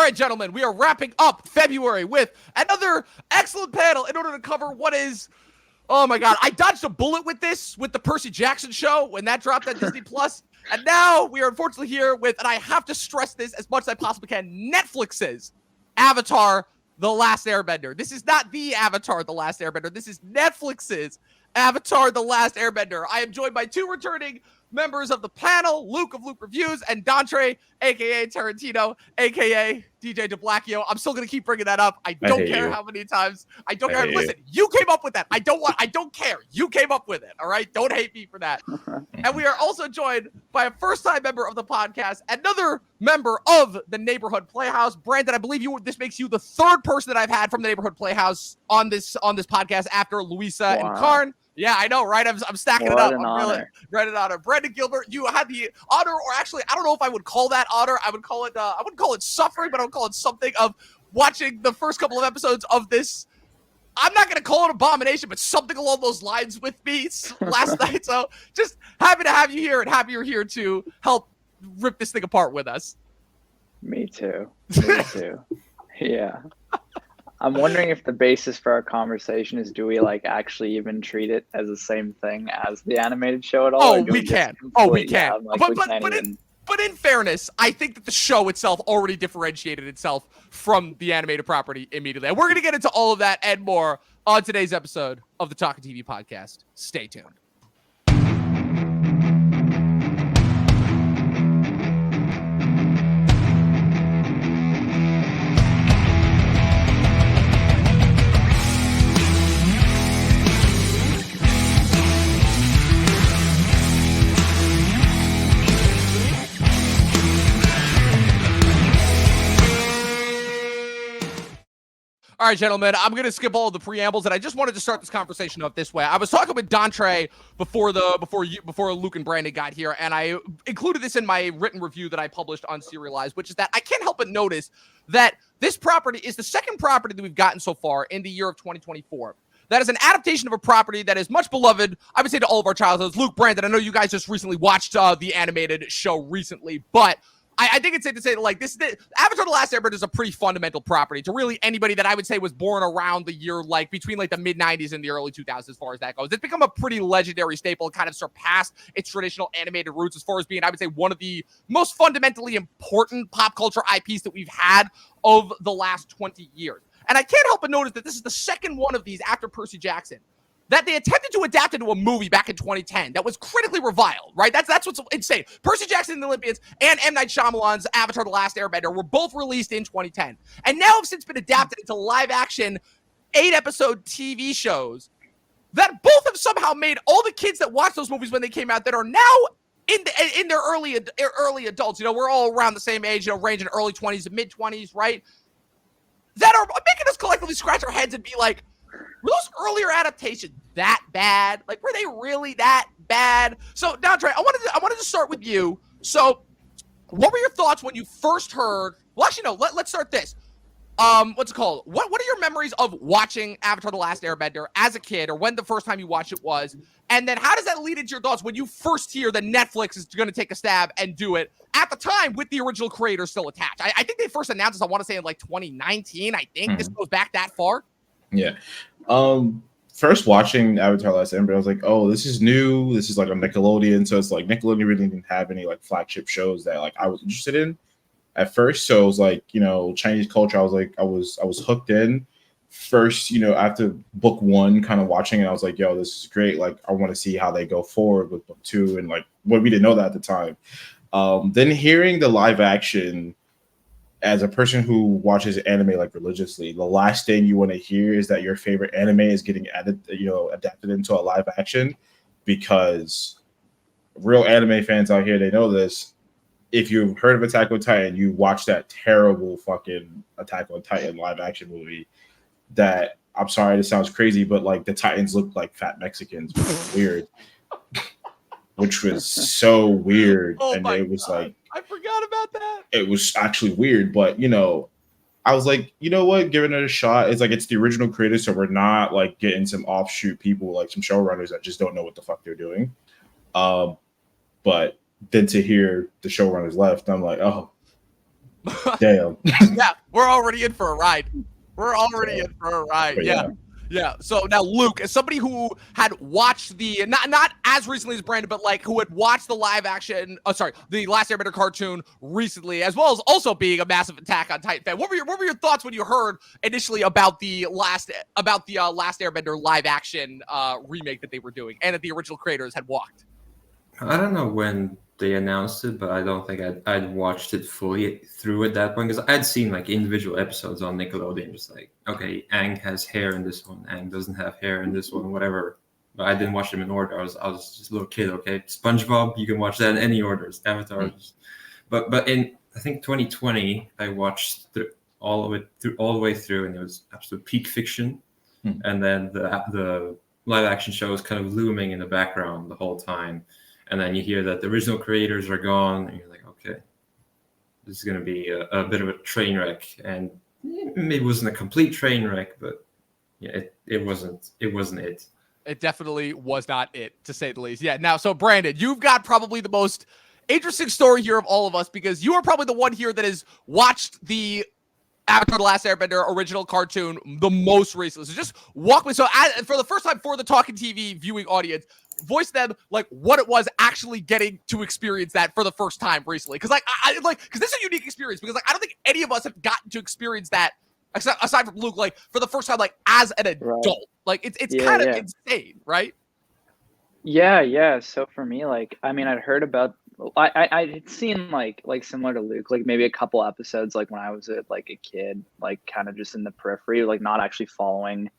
right, gentlemen, we are wrapping up February with another excellent panel in order to cover what is, oh my God, I dodged a bullet with this, with the Percy Jackson show when that dropped on Disney Plus. And now we are unfortunately here with, and I have to stress this as much as I possibly can, Netflix's Avatar: The Last Airbender. This is not the Avatar: The Last Airbender. This is Netflix's Avatar: The Last Airbender. I am joined by two returning members of the panel, Luk of Luk Reviews and Dontre, a.k.a. Tarantino, a.k.a. DJ DiBlackio. I'm still going to keep bringing that up. I don't care how many times. I don't care. Listen, you came up with that. I don't care. You came up with it, all right? Don't hate me for that. And we are also joined by a first-time member of the podcast, another member of the Neighborhood Playhouse. Brandon, I believe this makes you the third person that I've had from the Neighborhood Playhouse on this podcast after Luisa and Karn. Yeah, I know, right? I'm stacking it up. I'm really right an honor. Brandon Gilbert, you had the honor, or actually, I don't know if I would call that honor. I wouldn't call it suffering, but I would call it something of watching the first couple of episodes of this. I'm not going to call it abomination, but something along those lines with me last night. So just happy to have you here and happy you're here to help rip this thing apart with us. Me too. Me too. Yeah. I'm wondering if the basis for our conversation is, do we actually even treat it as the same thing as the animated show at all? Oh, we can. We can. But in fairness, I think that the show itself already differentiated itself from the animated property immediately. And we're going to get into all of that and more on today's episode of the Talkin' TV podcast. Stay tuned. All right, gentlemen, I'm going to skip all of the preambles, and I just wanted to start this conversation up this way. I was talking with Dontre before Luke and Brandon got here, and I included this in my written review that I published on Serialized, which is that I can't help but notice that this property is the second property that we've gotten so far in the year of 2024. That is an adaptation of a property that is much beloved, I would say, to all of our childhoods. Luke, Brandon, I know you guys just recently watched the animated show recently, but I think it's safe to say that Avatar: The Last Airbender is a pretty fundamental property to really anybody that I would say was born around the year between the mid 90s and the early 2000s as far as that goes. It's become a pretty legendary staple, kind of surpassed its traditional animated roots as far as being, I would say, one of the most fundamentally important pop culture IPs that we've had of the last 20 years. And I can't help but notice that this is the second one of these after Percy Jackson that they attempted to adapt into a movie back in 2010 that was critically reviled, right? That's what's insane. Percy Jackson and the Olympians and M. Night Shyamalan's Avatar: The Last Airbender were both released in 2010. And now have since been adapted into live-action 8-episode TV shows that both have somehow made all the kids that watched those movies when they came out that are now in their early adults. We're all around the same age, ranging early 20s to mid-20s, right? That are making us collectively scratch our heads and be like, were those earlier adaptations that bad? Were they really that bad? So, Dontre, I wanted to start with you. So, what were your thoughts when you first heard? Well, actually, no. Let's start this. What's it called? What are your memories of watching Avatar: The Last Airbender as a kid, or when the first time you watched it was? And then, how does that lead into your thoughts when you first hear that Netflix is going to take a stab and do it at the time with the original creator still attached? I think they first announced this, I want to say, in 2019. I think this goes back that far. Yeah. First watching Avatar: Last Airbender, I was like, oh, this is new. This is a Nickelodeon. So it's Nickelodeon really didn't have any flagship shows that I was interested in at first. So it was Chinese culture. I was hooked in first, after book one, kind of watching it. I was like, yo, this is great. I want to see how they go forward with book two. And what we didn't know that at the time. Then hearing the live action, as a person who watches anime religiously, the last thing you want to hear is that your favorite anime is getting adapted into a live action, because real anime fans out here, they know this. If you've heard of Attack on Titan, you watch that terrible fucking Attack on Titan live action movie that, I'm sorry, this sounds crazy, but the Titans look like fat Mexicans, which was weird. Which was so weird. Oh, and it was God. I forgot about that. It was actually weird, but I was like, you know what, giving it a shot. It's the original creator, so we're not getting some offshoot people, some showrunners that just don't know what the fuck they're doing. But then to hear the showrunners left, I'm like, oh, Damn. Yeah, we're already in for a ride. We're already in for a ride. But Yeah. Yeah. So now Luke, as somebody who had watched the not as recently as Brandon, but like who had watched the live action, the Last Airbender cartoon recently, as well as also being a massive Attack on Titan fan. What were your thoughts when you heard initially about the Last Airbender live action remake that they were doing and that the original creators had walked? I don't know when they announced it, but I don't think I'd watched it fully through at that point, because I'd seen like individual episodes on Nickelodeon, just like, okay, Aang has hair in this one, Aang doesn't have hair in this one, whatever. But I didn't watch them in order. I was just a little kid. Okay, SpongeBob, you can watch that in any orders. Avatar, but in I think 2020, I watched all the way through, and it was absolute peak fiction. And then the live action show is kind of looming in the background the whole time. And then you hear that the original creators are gone, and you're like, okay, this is going to be a bit of a train wreck. And maybe it wasn't a complete train wreck, but yeah, it wasn't it. It definitely was not it, to say the least. Yeah. Now, so Brandon, you've got probably the most interesting story here of all of us, because you are probably the one here that has watched the Avatar: The Last Airbender original cartoon the most recently. So just walk me. So for the first time for the Talking TV viewing audience, voice them like what it was actually getting to experience that for the first time recently. Because because this is a unique experience, because like I don't think any of us have gotten to experience that aside from Luke, like for the first time, like as an adult. Right. Like it's kind of insane, right? Yeah. So for me, like, I mean, I'd heard about, I'd seen like similar to Luke, like maybe a couple episodes, like when I was a kid, like kind of just in the periphery, like not actually following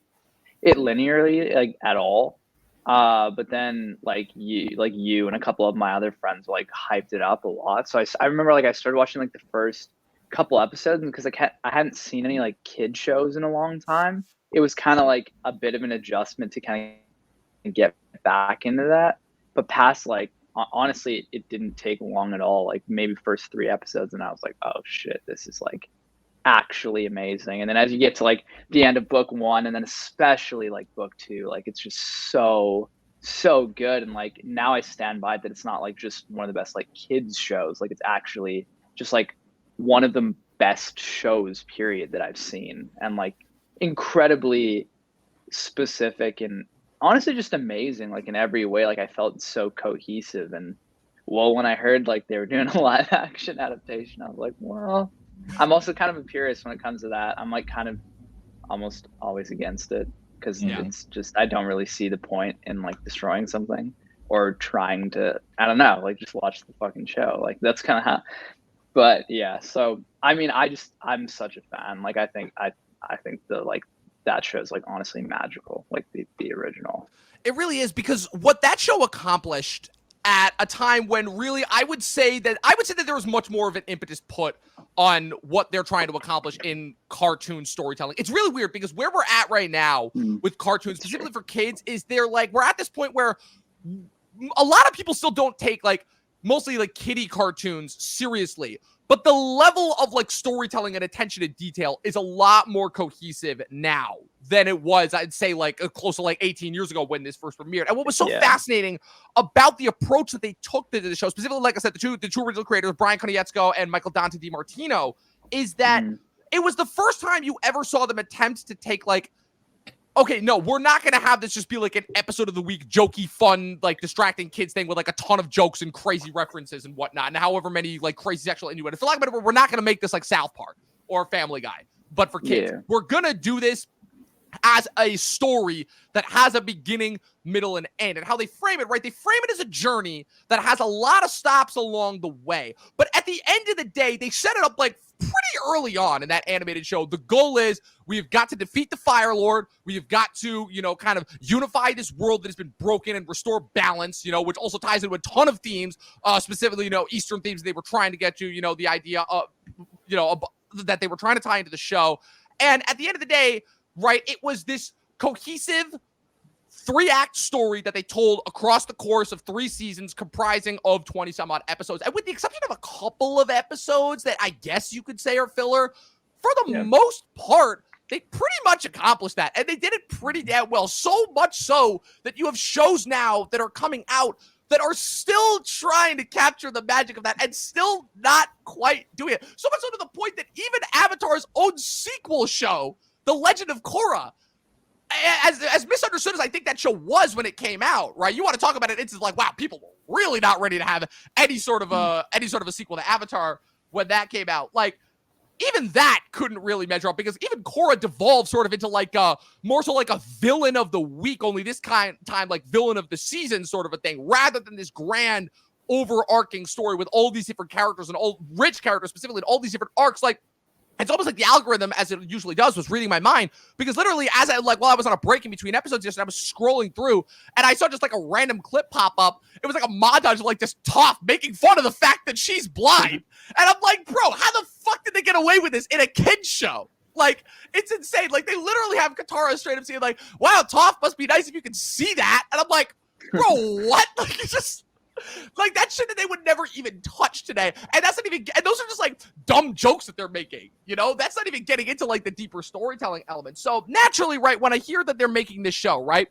it linearly, like at all. But then like you and a couple of my other friends like hyped it up a lot. So I remember like I started watching like the first couple episodes, because I hadn't seen any like kid shows in a long time. It was kind of like a bit of an adjustment to kind of get back into that. But past like, honestly, it didn't take long at all. Like maybe first 3 episodes, and I was like, oh shit, this is like actually amazing. And then as you get to like the end of book 1, and then especially like book 2, like it's just so good. And like now I stand by that it's not like just one of the best like kids shows. Like it's actually just like one of the best shows period that I've seen, and like incredibly specific and honestly just amazing, like in every way. Like I felt so cohesive. And well, when I heard like they were doing a live action adaptation, I was like, well, I'm also kind of a purist when it comes to that. I'm like kind of almost always against it, because it's just, I don't really see the point in like destroying something or trying to, I don't know, like just watch the fucking show. Like that's kind of how, but yeah. So, I mean, I'm such a fan. Like I think the like that show is like honestly magical, like the original. It really is, because what that show accomplished at a time when really I would say that there was much more of an impetus put on what they're trying to accomplish in cartoon storytelling. It's really weird, because where we're at right now with cartoons, specifically for kids, is we're at this point where a lot of people still don't take like mostly like kiddie cartoons seriously. But the level of like storytelling and attention to detail is a lot more cohesive now than it was, I'd say, like close to like 18 years ago when this first premiered. And what was so fascinating about the approach that they took to the show, specifically, like I said, the two original creators, Brian Konietzko and Michael Dante DiMartino, is that it was the first time you ever saw them attempt to take like, okay, no, we're not going to have this just be like an episode of the week, jokey, fun, like distracting kids thing with like a ton of jokes and crazy references and whatnot, and however many like crazy sexual innuendo. For lack of a better word, we're not going to make this like South Park or Family Guy, but for kids. We're going to do this as a story that has a beginning, middle, and end. And how they frame it, right? They frame it as a journey that has a lot of stops along the way. But at the end of the day, they set it up like pretty early on in that animated show. The goal is we've got to defeat the Fire Lord. We've got to, kind of unify this world that has been broken and restore balance, which also ties into a ton of themes, specifically, Eastern themes they were trying to get to, the idea of, that they were trying to tie into the show. And at the end of the day, right, it was this cohesive 3-act story that they told across the course of 3 seasons, comprising of 20 some odd episodes. And with the exception of a couple of episodes that I guess you could say are filler, for the most part, they pretty much accomplished that. And they did it pretty damn well. So much so that you have shows now that are coming out that are still trying to capture the magic of that and still not quite doing it. So much so to the point that even Avatar's own sequel show, The Legend of Korra, as misunderstood as I think that show was when it came out, right? You want to talk about it, it's like, wow, people were really not ready to have any sort of a sequel to Avatar when that came out. Like, even that couldn't really measure up, because even Korra devolved sort of into like more so like a villain of the week, only this time like villain of the season sort of a thing, rather than this grand overarching story with all these different characters and all rich characters specifically and all these different arcs. Like, it's almost like the algorithm, as it usually does, was reading my mind, because literally as I while I was on a break in between episodes yesterday, I was scrolling through and I saw just like a random clip pop up. It was like a montage of like this Toph making fun of the fact that she's blind. And I'm like, bro, how the fuck did they get away with this in a kid's show? Like, it's insane. Like, they literally have Katara straight up saying like, wow, Toph must be nice if you can see that. And I'm like, bro, what? Like, it's just... like, that shit that they would never even touch today. And that's not even, and those are just like dumb jokes that they're making, you know? That's not even getting into like the deeper storytelling elements. So naturally, right, when I hear that they're making this show, right,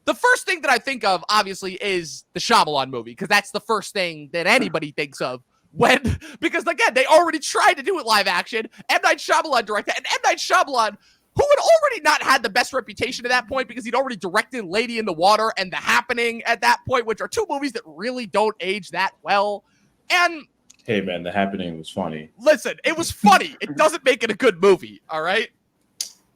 the first thing that I think of obviously is the Shyamalan movie, because that's the first thing that anybody thinks of when, because again, they already tried to do it live action. M. Night Shyamalan directed, and M. Night Shyamalan, who had already not had the best reputation at that point because he'd already directed Lady in the Water and The Happening at that point, which are two movies that really don't age that well. And hey, man, The Happening was funny. Listen, it was funny. It doesn't make it a good movie, all right?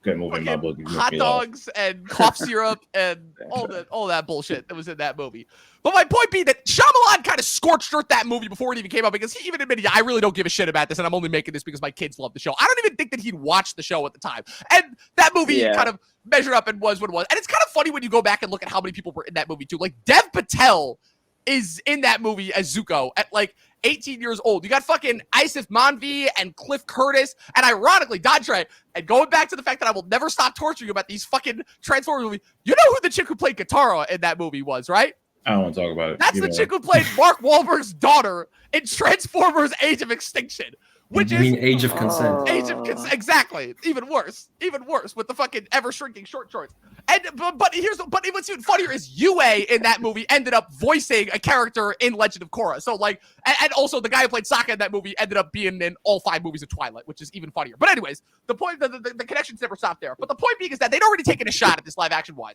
Good movie in my book. Hot dogs and cough syrup and all that bullshit that was in that movie. But my point being that Shyamalan kind of scorched earth that movie before it even came out, because he even admitted, I really don't give a shit about this, and I'm only making this because my kids love the show. I don't even think that he'd watched the show at the time. And that movie kind of measured up and was what it was. And it's kind of funny when you go back and look at how many people were in that movie too. Like, Dev Patel is in that movie as Zuko at like 18 years old. You got fucking Isif Manvi and Cliff Curtis, and ironically, Dontre, and going back to the fact that I will never stop torturing you about these fucking Transformers movies, you know who the chick who played Katara in that movie was, right? I don't want to talk about it. That's the chick who played Mark Wahlberg's daughter in Transformers Age of Extinction. Which is Age of Consent. Age of Consent, exactly. Even worse with the fucking ever shrinking short shorts. And but what's even funnier is Yue in that movie ended up voicing a character in Legend of Korra. So like, and also the guy who played Sokka in that movie ended up being in all 5 movies of Twilight, which is even funnier. But anyways, the point, the connections never stopped there. But the point being is that they'd already taken a shot at this live action wise.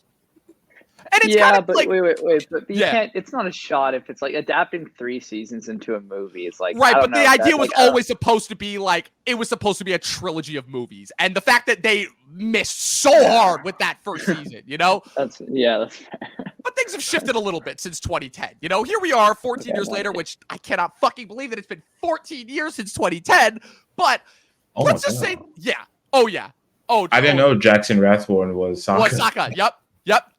And it's kind of but like, wait, but you can't. It's not a shot if it's like adapting 3 seasons into a movie. It's like, right, but the idea was always supposed to be like, it was supposed to be a trilogy of movies, and the fact that they missed so hard with that first season, you know, that's fair. But things have shifted a little bit since 2010. You know, here we are 14 years later, which I cannot fucking believe that it's been 14 years since 2010. But let's just say, I didn't know Jackson Rathbone was Sokka. Sokka,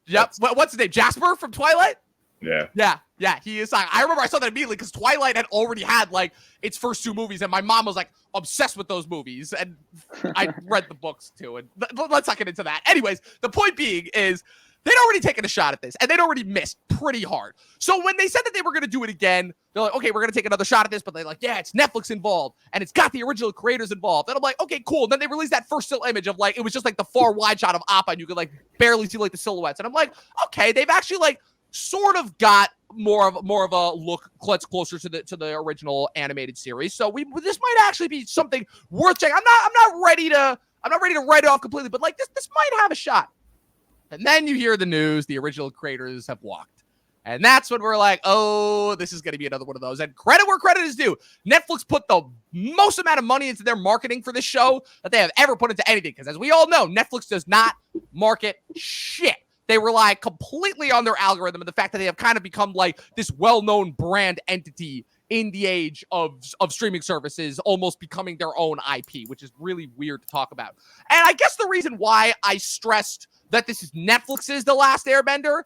Yep. What's his name? Jasper from Twilight? Yeah. Yeah, he is. I remember I saw that immediately because Twilight had already had like its first 2 movies, and my mom was like obsessed with those movies, and I read the books too. And let's not get into that. Anyways, the point being is they'd already taken a shot at this, and they'd already missed pretty hard. So when they said that they were going to do it again, they're like, okay, we're going to take another shot at this, but they're like, yeah, it's Netflix involved, and it's got the original creators involved. And I'm like, okay, cool. And then they released that first still image of like, it was just like the far wide shot of Appa, and you could like barely see like the silhouettes. And I'm like, okay, they've actually like sort of got more of a look closer to the original animated series. So this might actually be something worth checking. I'm not ready to write it off completely, but like this might have a shot. And then you hear the news, the original creators have walked. And that's when we're like, oh, this is going to be another one of those. And credit where credit is due. Netflix put the most amount of money into their marketing for this show that they have ever put into anything. Because as we all know, Netflix does not market shit. They rely completely on their algorithm and the fact that they have kind of become like this well-known brand entity in the age of streaming services, almost becoming their own IP, which is really weird to talk about. And I guess the reason why I stressed that this is Netflix's The Last Airbender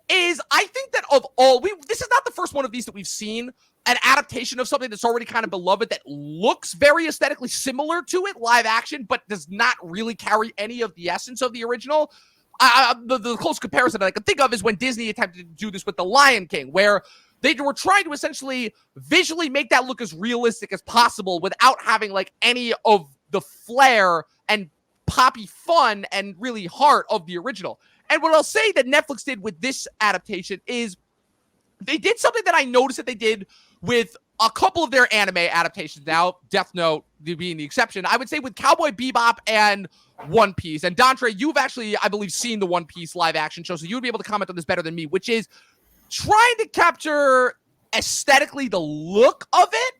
is I think that of all, this is not the first one of these that we've seen, an adaptation of something that's already kind of beloved that looks very aesthetically similar to it, live action, but does not really carry any of the essence of the original. The close comparison that I can think of is when Disney attempted to do this with The Lion King, where they were trying to essentially visually make that look as realistic as possible without having like any of the flair and poppy fun and really heart of the original. And what I'll say that Netflix did with this adaptation is they did something that I noticed that they did with a couple of their anime adaptations now, Death Note being the exception. I would say with Cowboy Bebop and One Piece. And Dontre, you've actually, I believe, seen the One Piece live action show, so you would be able to comment on this better than me, which is trying to capture aesthetically the look of it.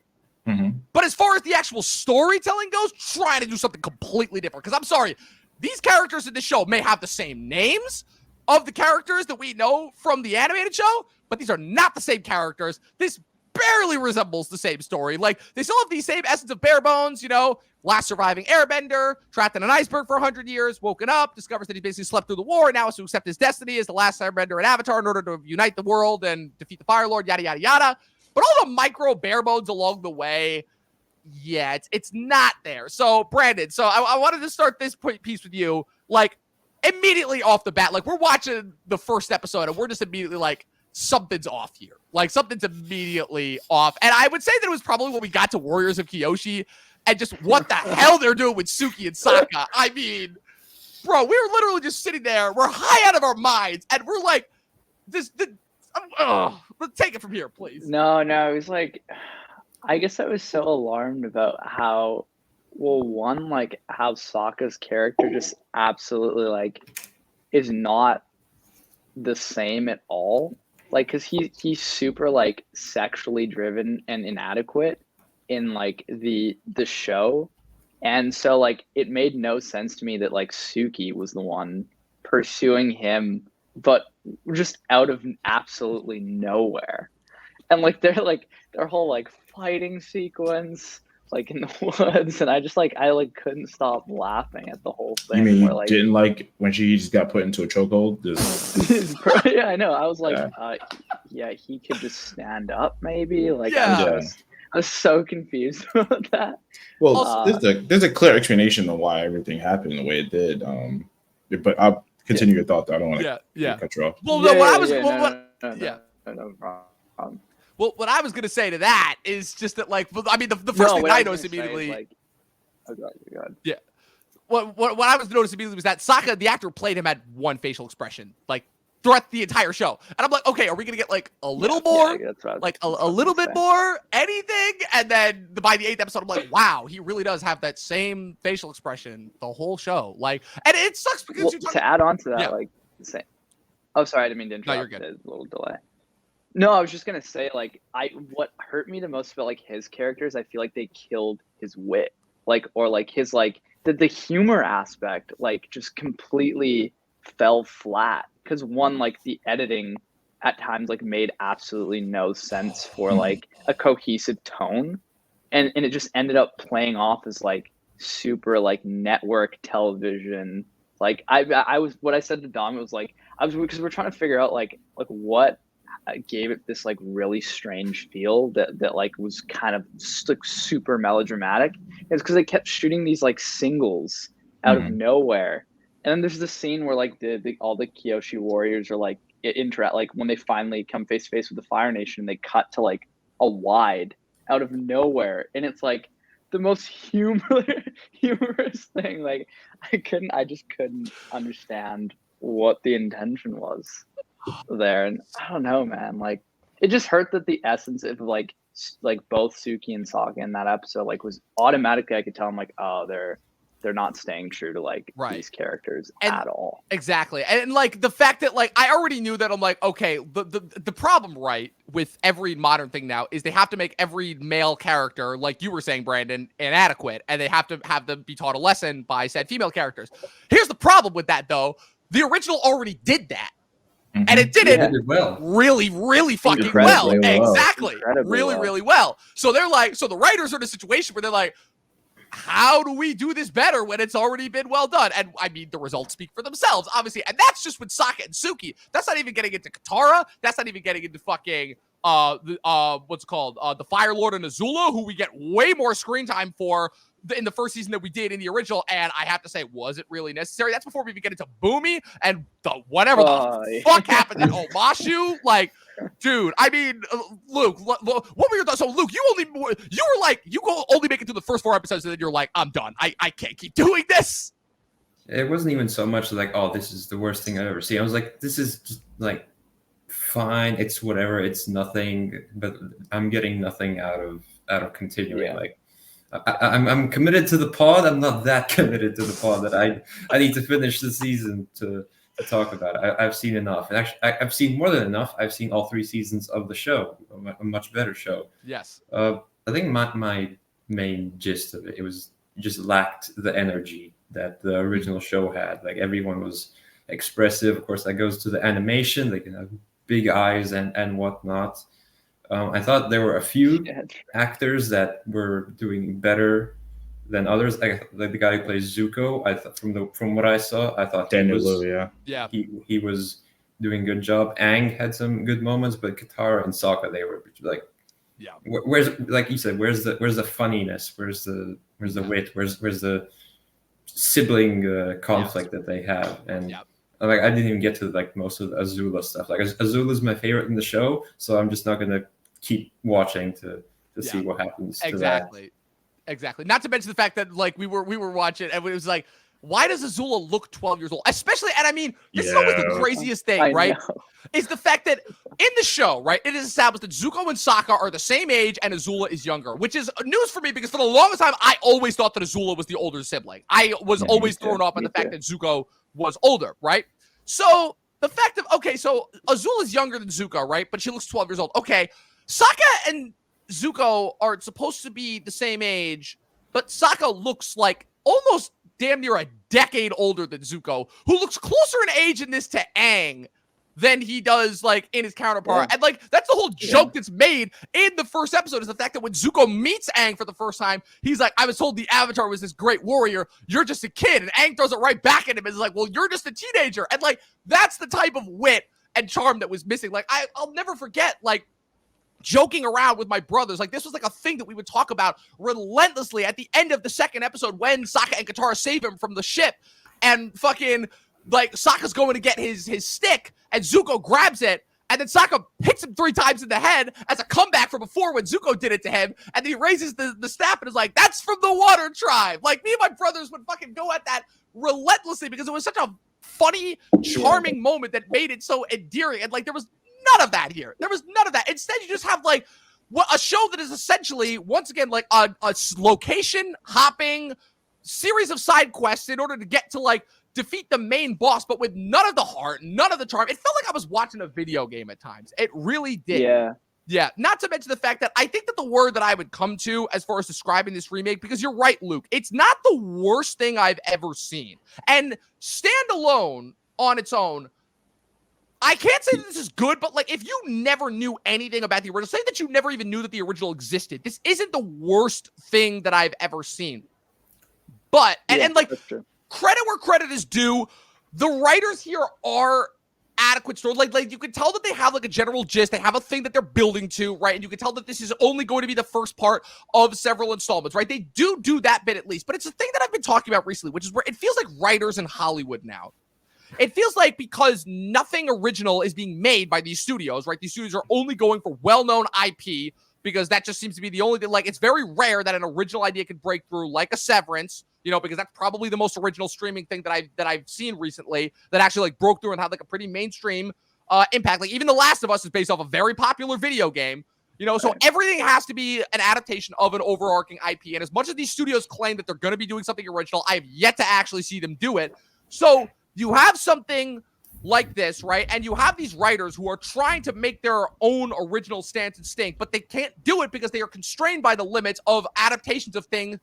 But as far as the actual storytelling goes, trying to do something completely different. Because I'm sorry, these characters in the show may have the same names of the characters that we know from the animated show, but these are not the same characters. This barely resembles the same story. Like, they still have the same essence of bare bones, you know, last surviving airbender, trapped in an iceberg for 100 years, woken up, discovers that he basically slept through the war, and now has to accept his destiny as the last airbender and Avatar in order to unite the world and defeat the Fire Lord, yada, yada, yada. But all the micro bare bones along the way, yeah, it's not there. So, Brandon, I wanted to start this piece with you. Like, immediately off the bat, like, we're watching the first episode, and we're just immediately like, something's off here. Like, something's immediately off. And I would say that it was probably when we got to Warriors of Kyoshi, and just what the hell they're doing with Suki and Sokka. I mean, bro, we were literally just sitting there. We're high out of our minds, and we're like, let's take it from here, please. No, it was like, I guess I was so alarmed about how, well, one, like, how Sokka's character just absolutely, like, is not the same at all. Like, because he's super, like, sexually driven and inadequate in, like, the show. And so, like, it made no sense to me that, like, Suki was the one pursuing him, but just out of absolutely nowhere. And, like, their whole, like, fighting sequence, like, in the woods, and I couldn't stop laughing at the whole thing. You mean you like, didn't like when she just got put into a chokehold? Yeah, I know. I was like, yeah, he could just stand up, maybe. Like, yeah. I was so confused about that. Well, there's a clear explanation of why everything happened the way it did. But I'll continue your thought. Though. I don't want to cut you off. Well, no, what I was, no problem. Well, what I was gonna say to that is just that, like, I mean, the first thing I noticed immediately. Oh God. Yeah. What I was noticing immediately was that Sokka, the actor, played him, had one facial expression, like, throughout the entire show, and I'm like, okay, are we gonna get like a little more, like a little bit more, anything? And then by the 8th episode, I'm like, wow, he really does have that same facial expression the whole show. Like, and it sucks because to add on to that, like, say, oh, sorry, I didn't mean to interrupt. No, you're good. There's a little delay. No, I was just gonna say, like, what hurt me the most about, like, his characters, I feel like they killed his wit, like, or like his, like, the humor aspect, like, just completely fell flat. Because one, like, the editing at times, like, made absolutely no sense for, like, a cohesive tone, and it just ended up playing off as, like, super, like, network television. Like, I was, what I said to Dom, it was like, because we're trying to figure out like what gave it this, like, really strange feel that like was kind of like super melodramatic. It's because they kept shooting these, like, singles out of nowhere, and then there's the scene where, like, all the Kyoshi warriors are, like, interact, like, when they finally come face to face with the Fire Nation, they cut to, like, a wide out of nowhere, and it's like the most humorous thing. Like, I just couldn't understand what the intention was there. And I don't know, man, like, it just hurt that the essence of like both Suki and Sokka in that episode, like, was automatically, I could tell, I'm like, oh, they're not staying true to, like, these characters at all. Exactly. And like the fact that, like, I already knew that, I'm like, okay, the problem, right, with every modern thing now is they have to make every male character, like you were saying, Brandon, inadequate, and they have to have them be taught a lesson by said female characters. Here's the problem with that, though. The original already did that. And it did it really, really fucking well. Exactly. Really well. So they're like, so the writers are in a situation where they're like, how do we do this better when it's already been well done? And I mean, the results speak for themselves, obviously. And that's just with Sokka and Suki. That's not even getting into Katara. That's not even getting into fucking what's it called? The Fire Lord and Azula, who we get way more screen time for in the first season that we did in the original. And I have to say, was it really necessary? That's before we even get into Boomy and the whatever the fuck happened at Omashu. Dude, I mean, Luke, what were your thoughts? So, Luke, you only make it through the first 4 episodes, and then you're like, I'm done. I can't keep doing this. It wasn't even so much like, oh, this is the worst thing I've ever seen. I was like, this is just like fine. It's whatever. It's nothing, but I'm getting nothing out of continuing. Yeah. Like I'm committed to the pod. I'm not that committed to the pod that I need to finish the season to talk about it. I've seen enough. And actually, I've seen more than enough. I've seen all 3 seasons of the show, a much better show. Yes. I think my main gist of it was just lacked the energy that the original show had. Like everyone was expressive. Of course, that goes to the animation. They can have big eyes and whatnot. I thought there were a few actors that were doing better than others. Like the guy who plays Zuko, I thought from what I saw, I thought Daniel Liu, Yeah. he was doing a good job. Aang had some good moments, but Katara and Sokka, they were like, Yeah. Where's, like you said, where's the funniness? Where's the wit? Where's the sibling conflict that they have? And like I didn't even get to like most of the Azula stuff. Like Azula's my favorite in the show, so I'm just not gonna keep watching to see what happens. Exactly. Not to mention the fact that like we were watching and it was like, why does Azula look 12 years old? Especially, and I mean, this is always the craziest thing, right? Is the fact that in the show, right, it is established that Zuko and Sokka are the same age and Azula is younger, which is news for me because for the longest time, I always thought that Azula was the older sibling. I was always thrown off by the fact that Zuko was older, right? So the fact of, okay, so Azula's younger than Zuko, right? But she looks 12 years old. Okay, Sokka and Zuko are supposed to be the same age, but Sokka looks like almost damn near a decade older than Zuko, who looks closer in age in this to Aang than he does like in his counterpart. And like that's the whole joke that's made in the first episode is the fact that when Zuko meets Aang for the first time, he's like, I was told the Avatar was this great warrior. You're just a kid. And Aang throws it right back at him and is like, well, you're just a teenager. And like that's the type of wit and charm that was missing. Like I'll never forget like joking around with my brothers. Like this was like a thing that we would talk about relentlessly at the end of the second episode when Sokka and Katara save him from the ship and fucking like Sokka's going to get his stick and Zuko grabs it and then Sokka hits him 3 times in the head as a comeback from before when Zuko did it to him, and then he raises the staff and is like, that's from the Water Tribe. Like me and my brothers would fucking go at that relentlessly because it was such a funny, charming moment that made it so endearing. And like there was none of that here. There was none of that. Instead, you just have like a show that is essentially, once again, like a location hopping series of side quests in order to get to like defeat the main boss, but with none of the heart, none of the charm. It felt like I was watching a video game at times. It really did. Yeah. Not to mention the fact that I think that the word that I would come to as far as describing this remake, because you're right, Luke, it's not the worst thing I've ever seen. And standalone on its own, I can't say that this is good, but like if you never knew anything about the original, say that you never even knew that the original existed, this isn't the worst thing that I've ever seen. But, and like, credit where credit is due, the writers here are adequate story. Like you can tell that they have like a general gist, they have a thing that they're building to, right? And you can tell that this is only going to be the first part of several installments, right? They do that bit at least, but it's a thing that I've been talking about recently, which is where it feels like writers in Hollywood now. It feels like because nothing original is being made by these studios, right? These studios are only going for well-known IP because that just seems to be the only thing. Like, it's very rare that an original idea can break through, like a Severance, you know, because that's probably the most original streaming thing that I've seen recently that actually like broke through and had like a pretty mainstream impact. Like even The Last of Us is based off a very popular video game, you know, so everything has to be an adaptation of an overarching IP. And as much as these studios claim that they're going to be doing something original, I have yet to actually see them do it. So you have something like this, right? And you have these writers who are trying to make their own original stance and stink, but they can't do it because they are constrained by the limits of adaptations of things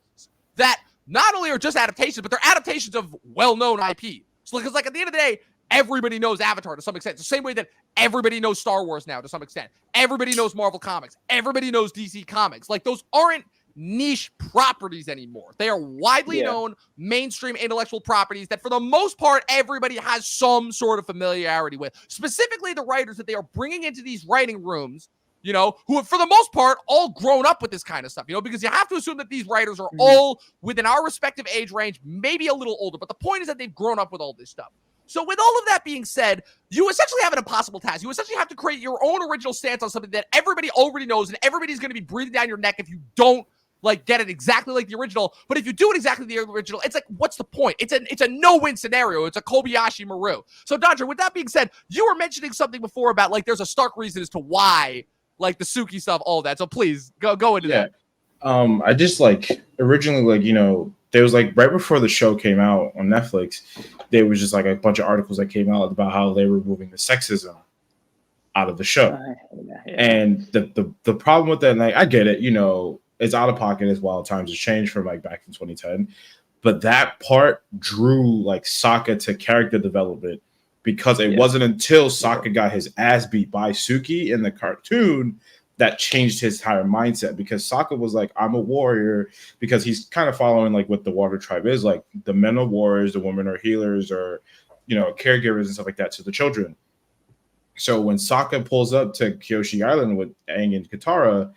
that not only are just adaptations, but they're adaptations of well-known IP. So, because like at the end of the day, everybody knows Avatar to some extent. It's the same way that everybody knows Star Wars now to some extent. Everybody knows Marvel Comics. Everybody knows DC Comics. Like those aren't niche properties anymore. They are widely known mainstream intellectual properties that for the most part everybody has some sort of familiarity with. Specifically the writers that they are bringing into these writing rooms, you know, who have for the most part all grown up with this kind of stuff, you know, because you have to assume that these writers are all within our respective age range, maybe a little older, but the point is that they've grown up with all this stuff. So with all of that being said, you essentially have an impossible task. You essentially have to create your own original stance on something that everybody already knows and everybody's going to be breathing down your neck if you don't like get it exactly like the original. But if you do it exactly the original, it's like, what's the point? It's a no-win scenario. It's a Kobayashi Maru. So Dontre, with that being said, you were mentioning something before about like there's a stark reason as to why like the Suki stuff, all that. So please go into that. I just like originally like, you know, there was like right before the show came out on Netflix, there was just like a bunch of articles that came out about how they were removing the sexism out of the show. And the problem with that, and I get it, you know, it's out of pocket as well. Times have changed from like back in 2010. But that part drew like Sokka to character development because it wasn't until Sokka got his ass beat by Suki in the cartoon that changed his entire mindset, because Sokka was like, I'm a warrior, because he's kind of following like what the water tribe is, like the men are warriors, the women are healers, or, you know, caregivers and stuff like that to the children. So when Sokka pulls up to Kyoshi Island with Aang and Katara,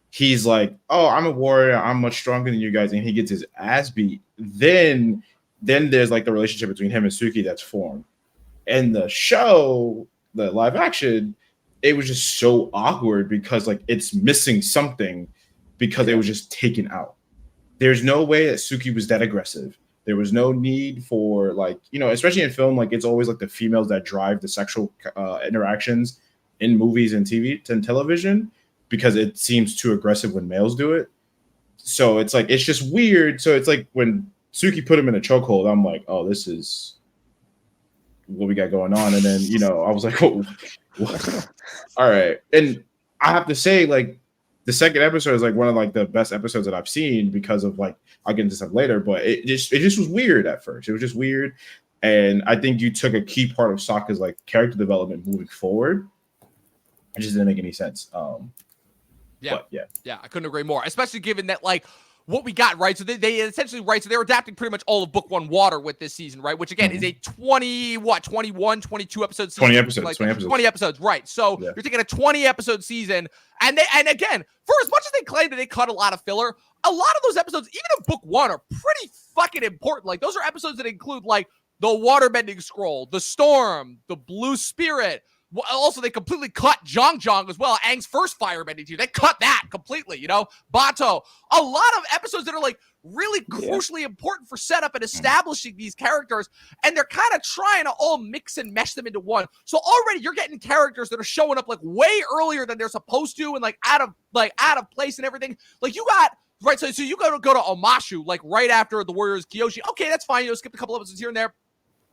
he's like, oh, I'm a warrior, I'm much stronger than you guys, and he gets his ass beat. Then there's like the relationship between him and Suki that's formed. And the show, the live action, it was just so awkward because like it's missing something because it was just taken out. There's no way that Suki was that aggressive. There was no need for like, you know, especially in film, like it's always like the females that drive the sexual interactions in movies and TV and television because it seems too aggressive when males do it. So it's like, it's just weird. So it's like when Suki put him in a chokehold, I'm like, oh, this is what we got going on. And then, you know, I was like, oh, all right. And I have to say, like, the second episode is like one of like the best episodes that I've seen because of like, I'll get into stuff later, but it just was weird at first. It was just weird. And I think you took a key part of Sokka's like character development moving forward. It just didn't make any sense. Yeah, I couldn't agree more, especially given that like what we got, right? So they essentially, right, so they're adapting pretty much all of book 1 Water with this season, right? Which again is a 22 episode season. 20 episodes, right? So you're taking a 20 episode season, and again, for as much as they claim that they cut a lot of filler, a lot of those episodes, even in book 1, are pretty fucking important. Like those are episodes that include like the waterbending scroll, the storm, the blue spirit. Also, they completely cut Zhang as well, Aang's first firebending team. They cut that completely, you know? Bato. A lot of episodes that are, like, really crucially important for setup and establishing these characters, and they're kind of trying to all mix and mesh them into one. So already you're getting characters that are showing up, like, way earlier than they're supposed to and, like, out of place and everything. Like, you got... Right, so you go to Omashu, like, right after the Warriors Kyoshi. Okay, that's fine. You know, skip a couple episodes here and there.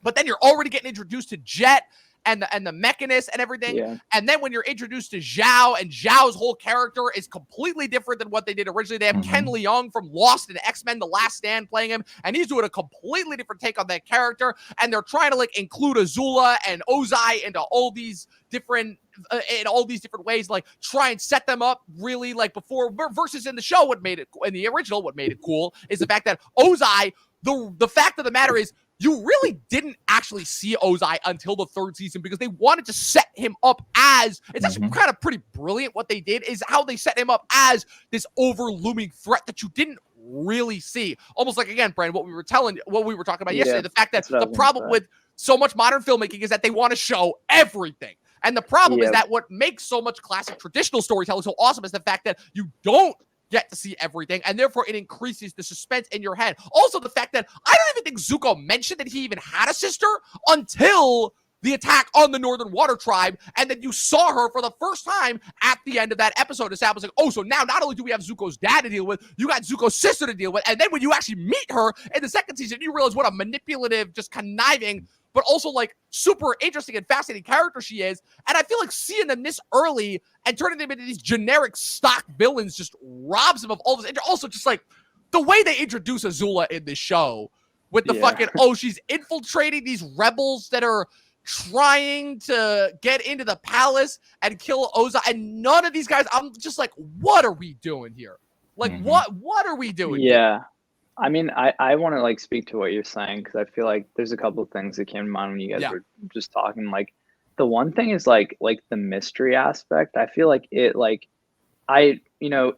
But then you're already getting introduced to Jet and the Mechanist and everything. Yeah. And then when you're introduced to Zhao, and Zhao's whole character is completely different than what they did originally. They have Ken Leung from Lost and X-Men The Last Stand playing him, and he's doing a completely different take on that character. And they're trying to like include Azula and Ozai into all these different in all these different ways, like try and set them up really like before versus in the show. What made it in the original, what made it cool is the fact that Ozai, the fact of the matter is, you really didn't actually see Ozai until the 3rd season because they wanted to set him up as, it's actually kind of pretty brilliant what they did is how they set him up as this overlooming threat that you didn't really see. Almost like, again, Brandon, what we were talking about yesterday, the fact that the problem with so much modern filmmaking is that they want to show everything. And the problem is that what makes so much classic traditional storytelling so awesome is the fact that you don't get to see everything, and therefore it increases the suspense in your head. Also, the fact that I don't even think Zuko mentioned that he even had a sister until the attack on the Northern Water Tribe, and then you saw her for the first time at the end of that episode, establishing, oh, so now not only do we have Zuko's dad to deal with, you got Zuko's sister to deal with, and then when you actually meet her in the 2nd season, you realize what a manipulative, just conniving, but also like super interesting and fascinating character she is. And I feel like seeing them this early and turning them into these generic stock villains just robs them of all this. And also just like the way they introduce Azula in this show with the fucking, oh, she's infiltrating these rebels that are trying to get into the palace and kill Ozai. And none of these guys, I'm just like, what are we doing here? Like, what are we doing here? I mean, I want to like speak to what you're saying because I feel like there's a couple of things that came to mind when you guys were just talking. Like, the one thing is like the mystery aspect. I feel like it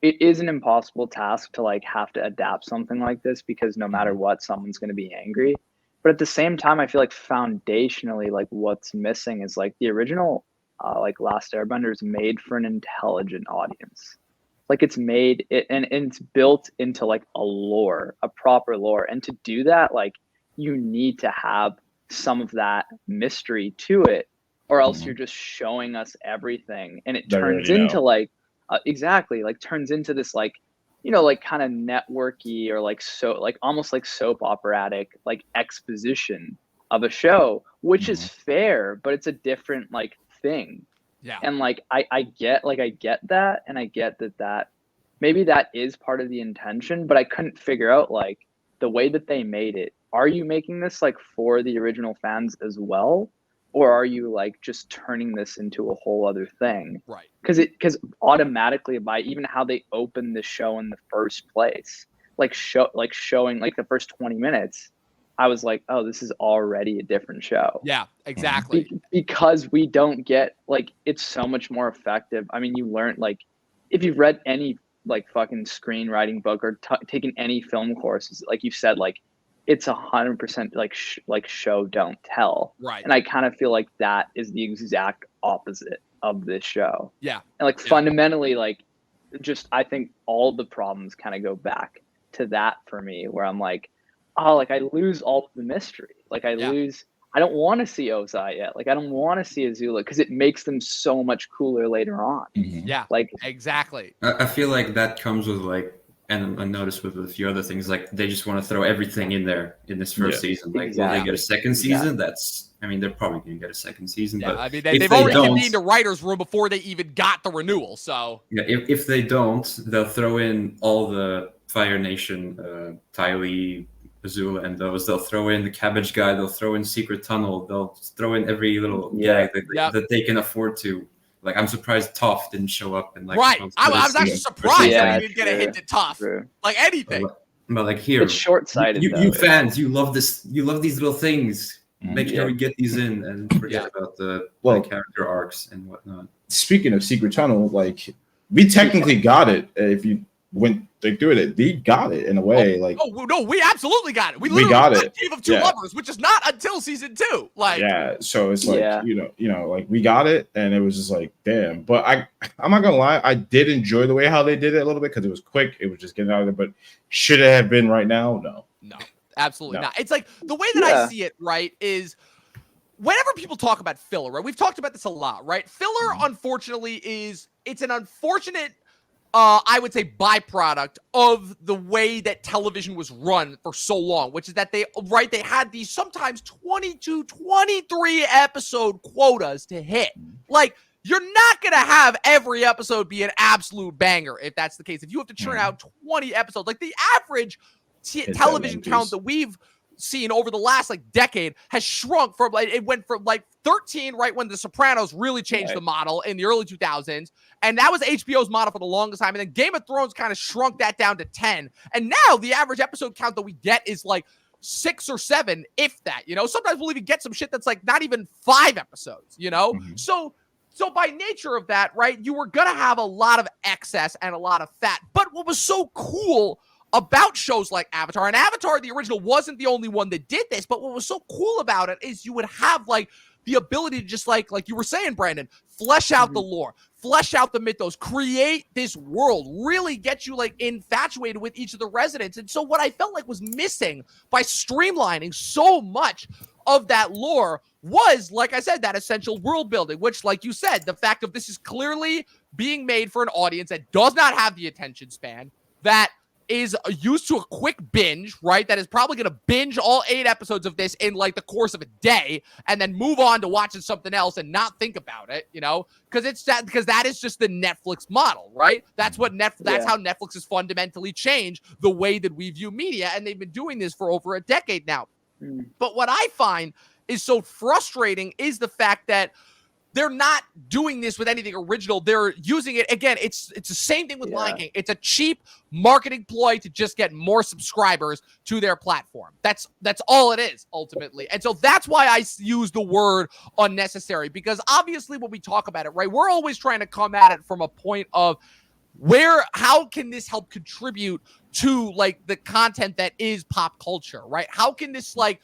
is an impossible task to like have to adapt something like this because no matter what, someone's going to be angry. But at the same time, I feel like foundationally, like what's missing is like the original like Last Airbender is made for an intelligent audience. like it's made it, and it's built into like a proper lore. And to do that, like you need to have some of that mystery to it, or else you're just showing us everything, and it They turns already into know. like exactly, like turns into this like, you know, like kind of networky, or like so like almost like soap operatic like exposition of a show, which is fair, but it's a different like thing. Yeah. And like I get that, and I get that maybe that is part of the intention, but I couldn't figure out like the way that they made it. Are you making this like for the original fans as well, or are you like just turning this into a whole other thing? Right. Because automatically, by even how they open the show in the first place, showing like the first 20 minutes, I was like, oh, this is already a different show. Yeah, exactly. Because we don't get like, it's so much more effective. I mean, you learn like, if you've read any like fucking screenwriting book, or taken any film courses, like you said, like it's 100% like show don't tell. Right. And I kind of feel like that is the exact opposite of this show. Yeah. And like fundamentally, like just I think all the problems kind of go back to that for me, where I'm like, oh, like I lose all of the mystery. Like I don't want to see Ozai yet. Like I don't want to see Azula, because it makes them so much cooler later on. Yeah, like exactly. I feel like that comes with like, and I noticed with a few other things, like they just want to throw everything in there in this first season. Like, will they get a second season? That's, I mean, they're probably going to get a second season. Yeah, but I mean, they've already convened a writer's room before they even got the renewal. So yeah, if they don't, they'll throw in all the Fire Nation, Ty Lee, Azula, and those. They'll throw in the Cabbage Guy. They'll throw in Secret Tunnel. They'll throw in every little gag that they can afford to. Like, I'm surprised Toph didn't show up. And like, right, I was actually surprised that we didn't get a hint at Toph. Like anything. But like here, it's short-sighted. You fans, you love this. You love these little things. Make sure we get these in and forget about the character arcs and whatnot. Speaking of Secret Tunnel, like we technically got it. If you went through it, we got it in a way. No, we absolutely got it. We got it. Cave of Two Lovers, which is not until season 2. Like, so it's like you know, like we got it, and it was just like, damn. But I'm not gonna lie, I did enjoy the way how they did it a little bit, because it was quick. It was just getting out of there. But should it have been right now? No, absolutely not. It's like the way that I see it, right, is whenever people talk about filler, right? We've talked about this a lot, right? Filler, unfortunately, it's an unfortunate, I would say, byproduct of the way that television was run for so long, which is that they had these sometimes 22, 23 episode quotas to hit. Like, you're not going to have every episode be an absolute banger if that's the case. If you have to churn out 20 episodes, like the average television count that we've seen over the last like decade has shrunk from like, it went from like 13 right when The Sopranos really changed the model in the early 2000s, and that was HBO's model for the longest time, and then Game of Thrones kind of shrunk that down to 10, and now the average episode count that we get is like 6 or 7, if that. You know, sometimes we'll even get some shit that's like not even 5 episodes, you know. So by nature of that, right, you were gonna have a lot of excess and a lot of fat. But what was so cool about shows like Avatar, and Avatar, the original, wasn't the only one that did this, but what was so cool about it is you would have like the ability to just like you were saying, Brandon, flesh out the lore, flesh out the mythos, create this world, really get you like infatuated with each of the residents. And so what I felt like was missing by streamlining so much of that lore was, like I said, that essential world building, which, like you said, the fact of this is clearly being made for an audience that does not have the attention span, that is used to a quick binge, right? That is probably going to binge all 8 episodes of this in like the course of a day and then move on to watching something else and not think about it, you know? Because that is just the Netflix model, right? That's what that's how Netflix has fundamentally changed the way that we view media, and they've been doing this for over a decade now. But what I find is so frustrating is the fact that they're not doing this with anything original. They're using it, again, it's the same thing with Lion King. It's a cheap marketing ploy to just get more subscribers to their platform. That's all it is, ultimately. And so that's why I use the word unnecessary, because obviously when we talk about it, right, we're always trying to come at it from a point of how can this help contribute to like the content that is pop culture, right? How can this like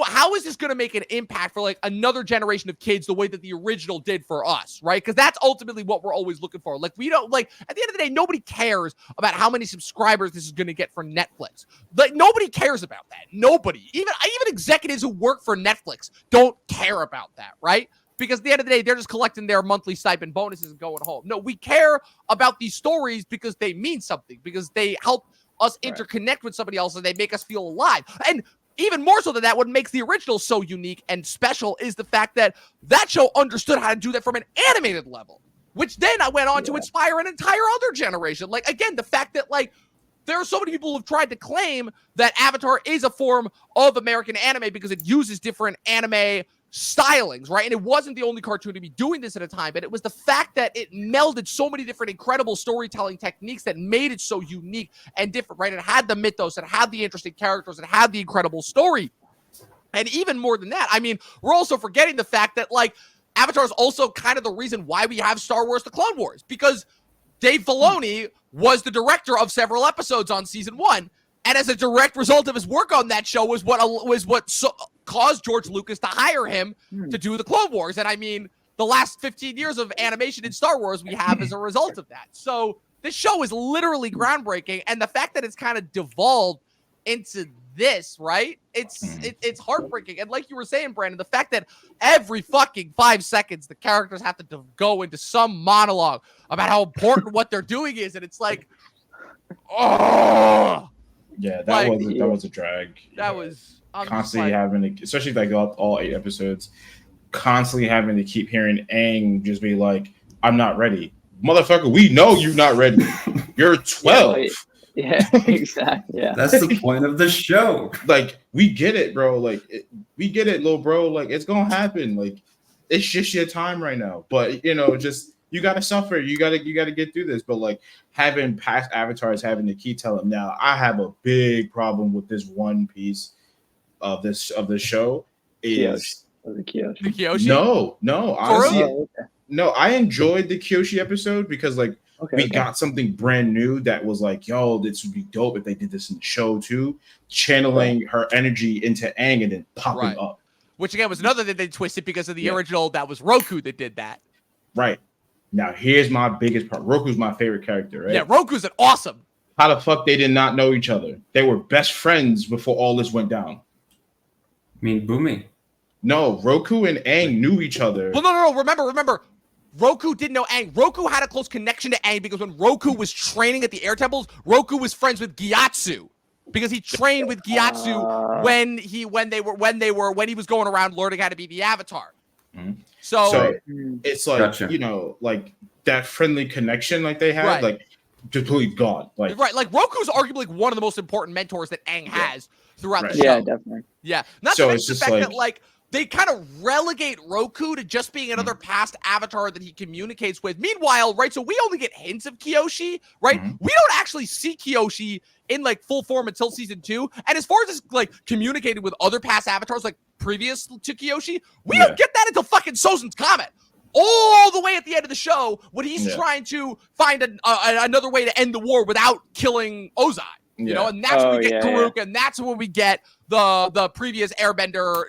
how is this going to make an impact for like another generation of kids the way that the original did for us, right? Because that's ultimately what we're always looking for. Like, we don't, like, at the end of the day, nobody cares about how many subscribers this is going to get for Netflix. Like, nobody cares about that. Nobody, even executives who work for Netflix don't care about that, right? Because at the end of the day, they're just collecting their monthly stipend bonuses and going home. No, we care about these stories because they mean something, because they help us interconnect with somebody else and they make us feel alive. And even more so than that, what makes the original so unique and special is the fact that that show understood how to do that from an animated level, which then I went on to inspire an entire other generation. Like, again, the fact that, like, there are so many people who've tried to claim that Avatar is a form of American anime because it uses different anime stylings, right? And it wasn't the only cartoon to be doing this at a time, but it was the fact that it melded so many different incredible storytelling techniques that made it so unique and different, right? It had the mythos, it had the interesting characters, it had the incredible story. And even more than that, I mean, we're also forgetting the fact that, like, Avatar is also kind of the reason why we have Star Wars: The Clone Wars, because Dave Filoni was the director of several episodes on season 1. And as a direct result of his work on that show was what caused George Lucas to hire him to do the Clone Wars. And I mean, the last 15 years of animation in Star Wars we have as a result of that. So this show is literally groundbreaking. And the fact that it's kind of devolved into this, right? It's heartbreaking. And like you were saying, Brandon, the fact that every fucking 5 seconds the characters have to go into some monologue about how important what they're doing is. And it's like, oh. Yeah, that was a drag. That was constantly having to, especially if I go all 8 episodes, constantly having to keep hearing Aang just be like, "I'm not ready, motherfucker. We know you're not ready. You're 12." Yeah, exactly. Yeah, that's the point of the show. Like, we get it, bro. Like, we get it, little bro. Like, it's gonna happen. Like, it's just your time right now. But just. You gotta suffer. You gotta get through this. But like having past avatars having to keep telling now, I have a big problem with this one piece of the show is the Kyoshi. The Kyoshi? No, honestly, no. I enjoyed the Kyoshi episode because like we got something brand new that was like, yo, this would be dope if they did this in the show too, channeling her energy into Aang and then popping up. Which again was another thing they twisted because of the original. That was Roku that did that. Right. Now, here's my biggest part. Roku's my favorite character, right? Yeah, Roku's an awesome. How the fuck they did not know each other? They were best friends before all this went down. I mean, Boomy. No, Roku and Aang knew each other. Well, no. Remember. Roku didn't know Aang. Roku had a close connection to Aang because when Roku was training at the Air Temples, Roku was friends with Gyatso because he trained with Gyatso when he was going around learning how to be the Avatar. Mm-hmm. So it's like like that friendly connection like they had, like completely gone. Like like Roku's arguably one of the most important mentors that Aang has throughout the show. Yeah, definitely. Yeah, not to mention the fact that like they kind of relegate Roku to just being another past avatar that he communicates with. Meanwhile, right, so we only get hints of Kyoshi, right? We don't actually see Kyoshi in like full form until season 2. And as far as just like communicating with other past avatars like previous to Kyoshi, we don't get that until fucking Sozin's Comet. All the way at the end of the show when he's trying to find another way to end the war without killing Ozai. You know, and that's when we get Karuk, and that's when we get the previous Airbender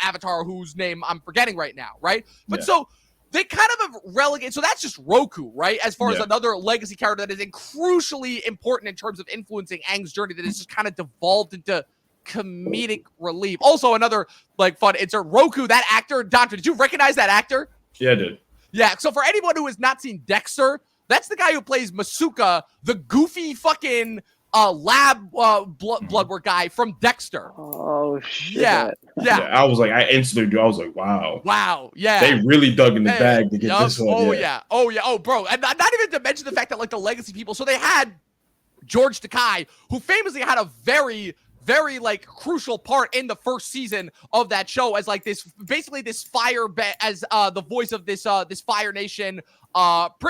avatar whose name I'm forgetting right now, right? But so they kind of have relegated. So that's just Roku, right? As far as another legacy character that is crucially important in terms of influencing Aang's journey that is just kind of devolved into comedic relief. Also, another like fun insert, Roku, that actor, Dontre, did you recognize that actor? Yeah, I did. Yeah, so for anyone who has not seen Dexter, that's the guy who plays Masuka, the goofy fucking lab blood work guy from Dexter. Oh shit! Yeah. I was like, I was like, wow, yeah. They really dug in the bag to get this one. Oh, bro, and not even to mention the fact that like the legacy people. So they had George Takei, who famously had a very like crucial part in the first season of that show as like this fire as the voice of this Fire Nation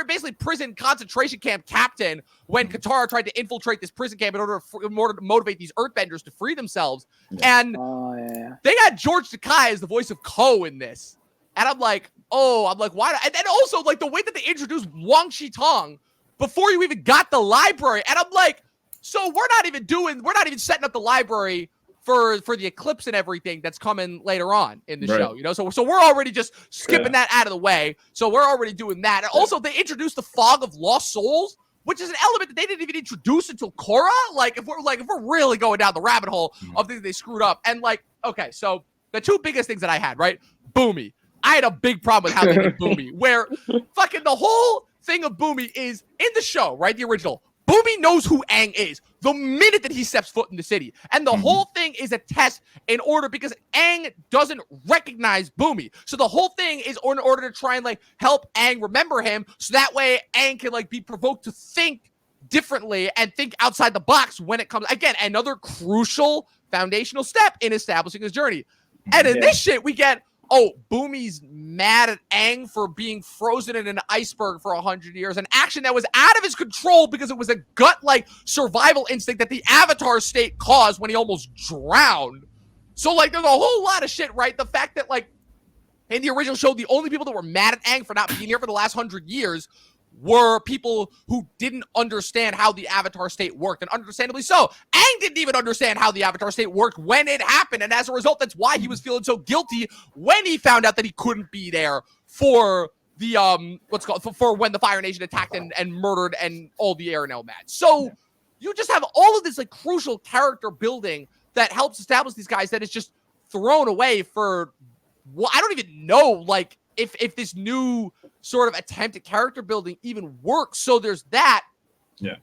basically prison concentration camp captain when Katara tried to infiltrate this prison camp in order to motivate these earthbenders to free themselves. And they had George Takei as the voice of Ko in this. And I'm like, why? And then also like the way that they introduced Wang Shitong before you even got the library. And I'm like, so we're not even setting up the library for the eclipse and everything that's coming later on in the Right. show, you know? So we're already just skipping that out of the way. So we're already doing that. And also they introduced the fog of lost souls, which is an element that they didn't even introduce until Korra. Like if we're really going down the rabbit hole of things they screwed up. And like, okay, so the two biggest things that I had, right? Boomy. I had a big problem with how they did Boomy, where fucking the whole thing of Boomy is in the show, right? The original. Boomy knows who Aang is the minute that he steps foot in the city. And the whole thing is a test in order because Aang doesn't recognize Boomy. So the whole thing is in order to try and like help Aang remember him. So that way Aang can like be provoked to think differently and think outside the box when it comes. Again, another crucial foundational step in establishing his journey. And in this shit, we get, oh, Boomy's mad at Aang for being frozen in an iceberg for 100 years. An action that was out of his control because it was a gut-like survival instinct that the Avatar state caused when he almost drowned. So, like, there's a whole lot of shit, right? The fact that, like, in the original show, the only people that were mad at Aang for not being here for the last 100 years were people who didn't understand how the Avatar state worked, and understandably so. Aang didn't even understand how the Avatar state worked when it happened, and as a result, that's why he was feeling so guilty when he found out that he couldn't be there for the for when the Fire Nation attacked and murdered and all the Air Nomads. So you just have all of this like crucial character building that helps establish these guys that is just thrown away for what I don't even know, like if this new sort of attempt at character building even works. So there's that. Yeah.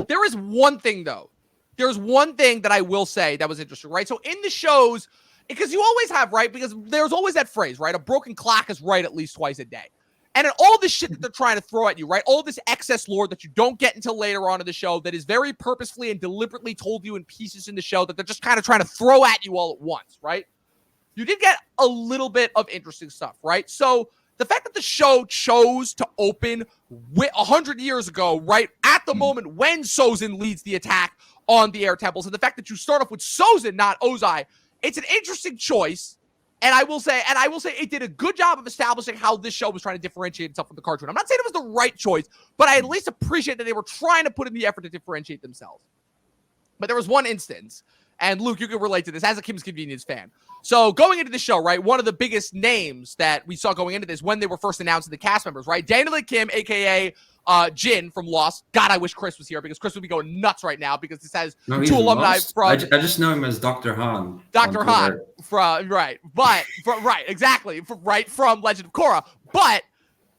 There is one thing though. There's one thing that I will say that was interesting, right? So in the shows, because you always have, right? Because there's always that phrase, right? A broken clock is right at least twice a day. And in all this shit that they're trying to throw at you, right? All this excess lore that you don't get until later on in the show that is very purposefully and deliberately told you in pieces in the show that they're just kind of trying to throw at you all at once, right? You did get a little bit of interesting stuff, right? So the fact that the show chose to open 100 years ago, right, at the moment when Sozin leads the attack on the air temples, and the fact that you start off with Sozin, not Ozai, it's an interesting choice. And I will say it did a good job of establishing how this show was trying to differentiate itself from the cartoon. I'm not saying it was the right choice, but I at least appreciate that they were trying to put in the effort to differentiate themselves. But there was one instance, and Luke, you can relate to this as a Kim's Convenience fan. So going into the show, right, one of the biggest names that we saw going into this when they were first announcing the cast members, right, Daniel Kim, a.k.a. Jin from Lost. God, I wish Chris was here because Chris would be going nuts right now because this has two alumni from... I just know him as Dr. Han. Dr. Han, from Legend of Korra. But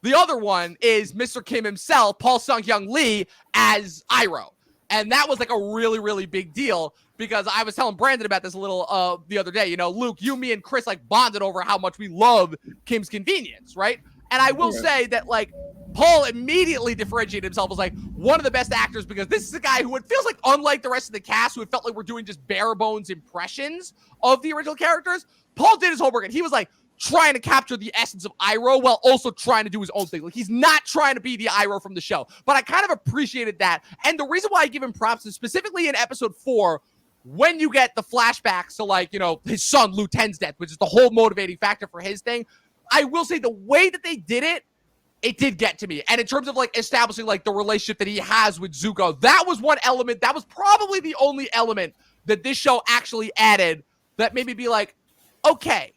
the other one is Mr. Kim himself, Paul Sung-Hyung Lee, as Iroh. And that was like a really, really big deal because I was telling Brandon about this a little the other day. You know, Luke, you, me, and Chris like bonded over how much we love Kim's Convenience, right? And I will say that like Paul immediately differentiated himself as like one of the best actors because this is a guy who it feels like, unlike the rest of the cast, who it felt like we're doing just bare bones impressions of the original characters. Paul did his homework and he was like trying to capture the essence of Iroh while also trying to do his own thing. Like he's not trying to be the Iroh from the show, but I kind of appreciated that. And the reason why I give him props is specifically in episode 4, when you get the flashbacks to like, you know, his son Lu Ten's death, which is the whole motivating factor for his thing. I will say the way that they did it, it did get to me. And in terms of like establishing like the relationship that he has with Zuko, that was one element. That was probably the only element that this show actually added that made me be like, okay,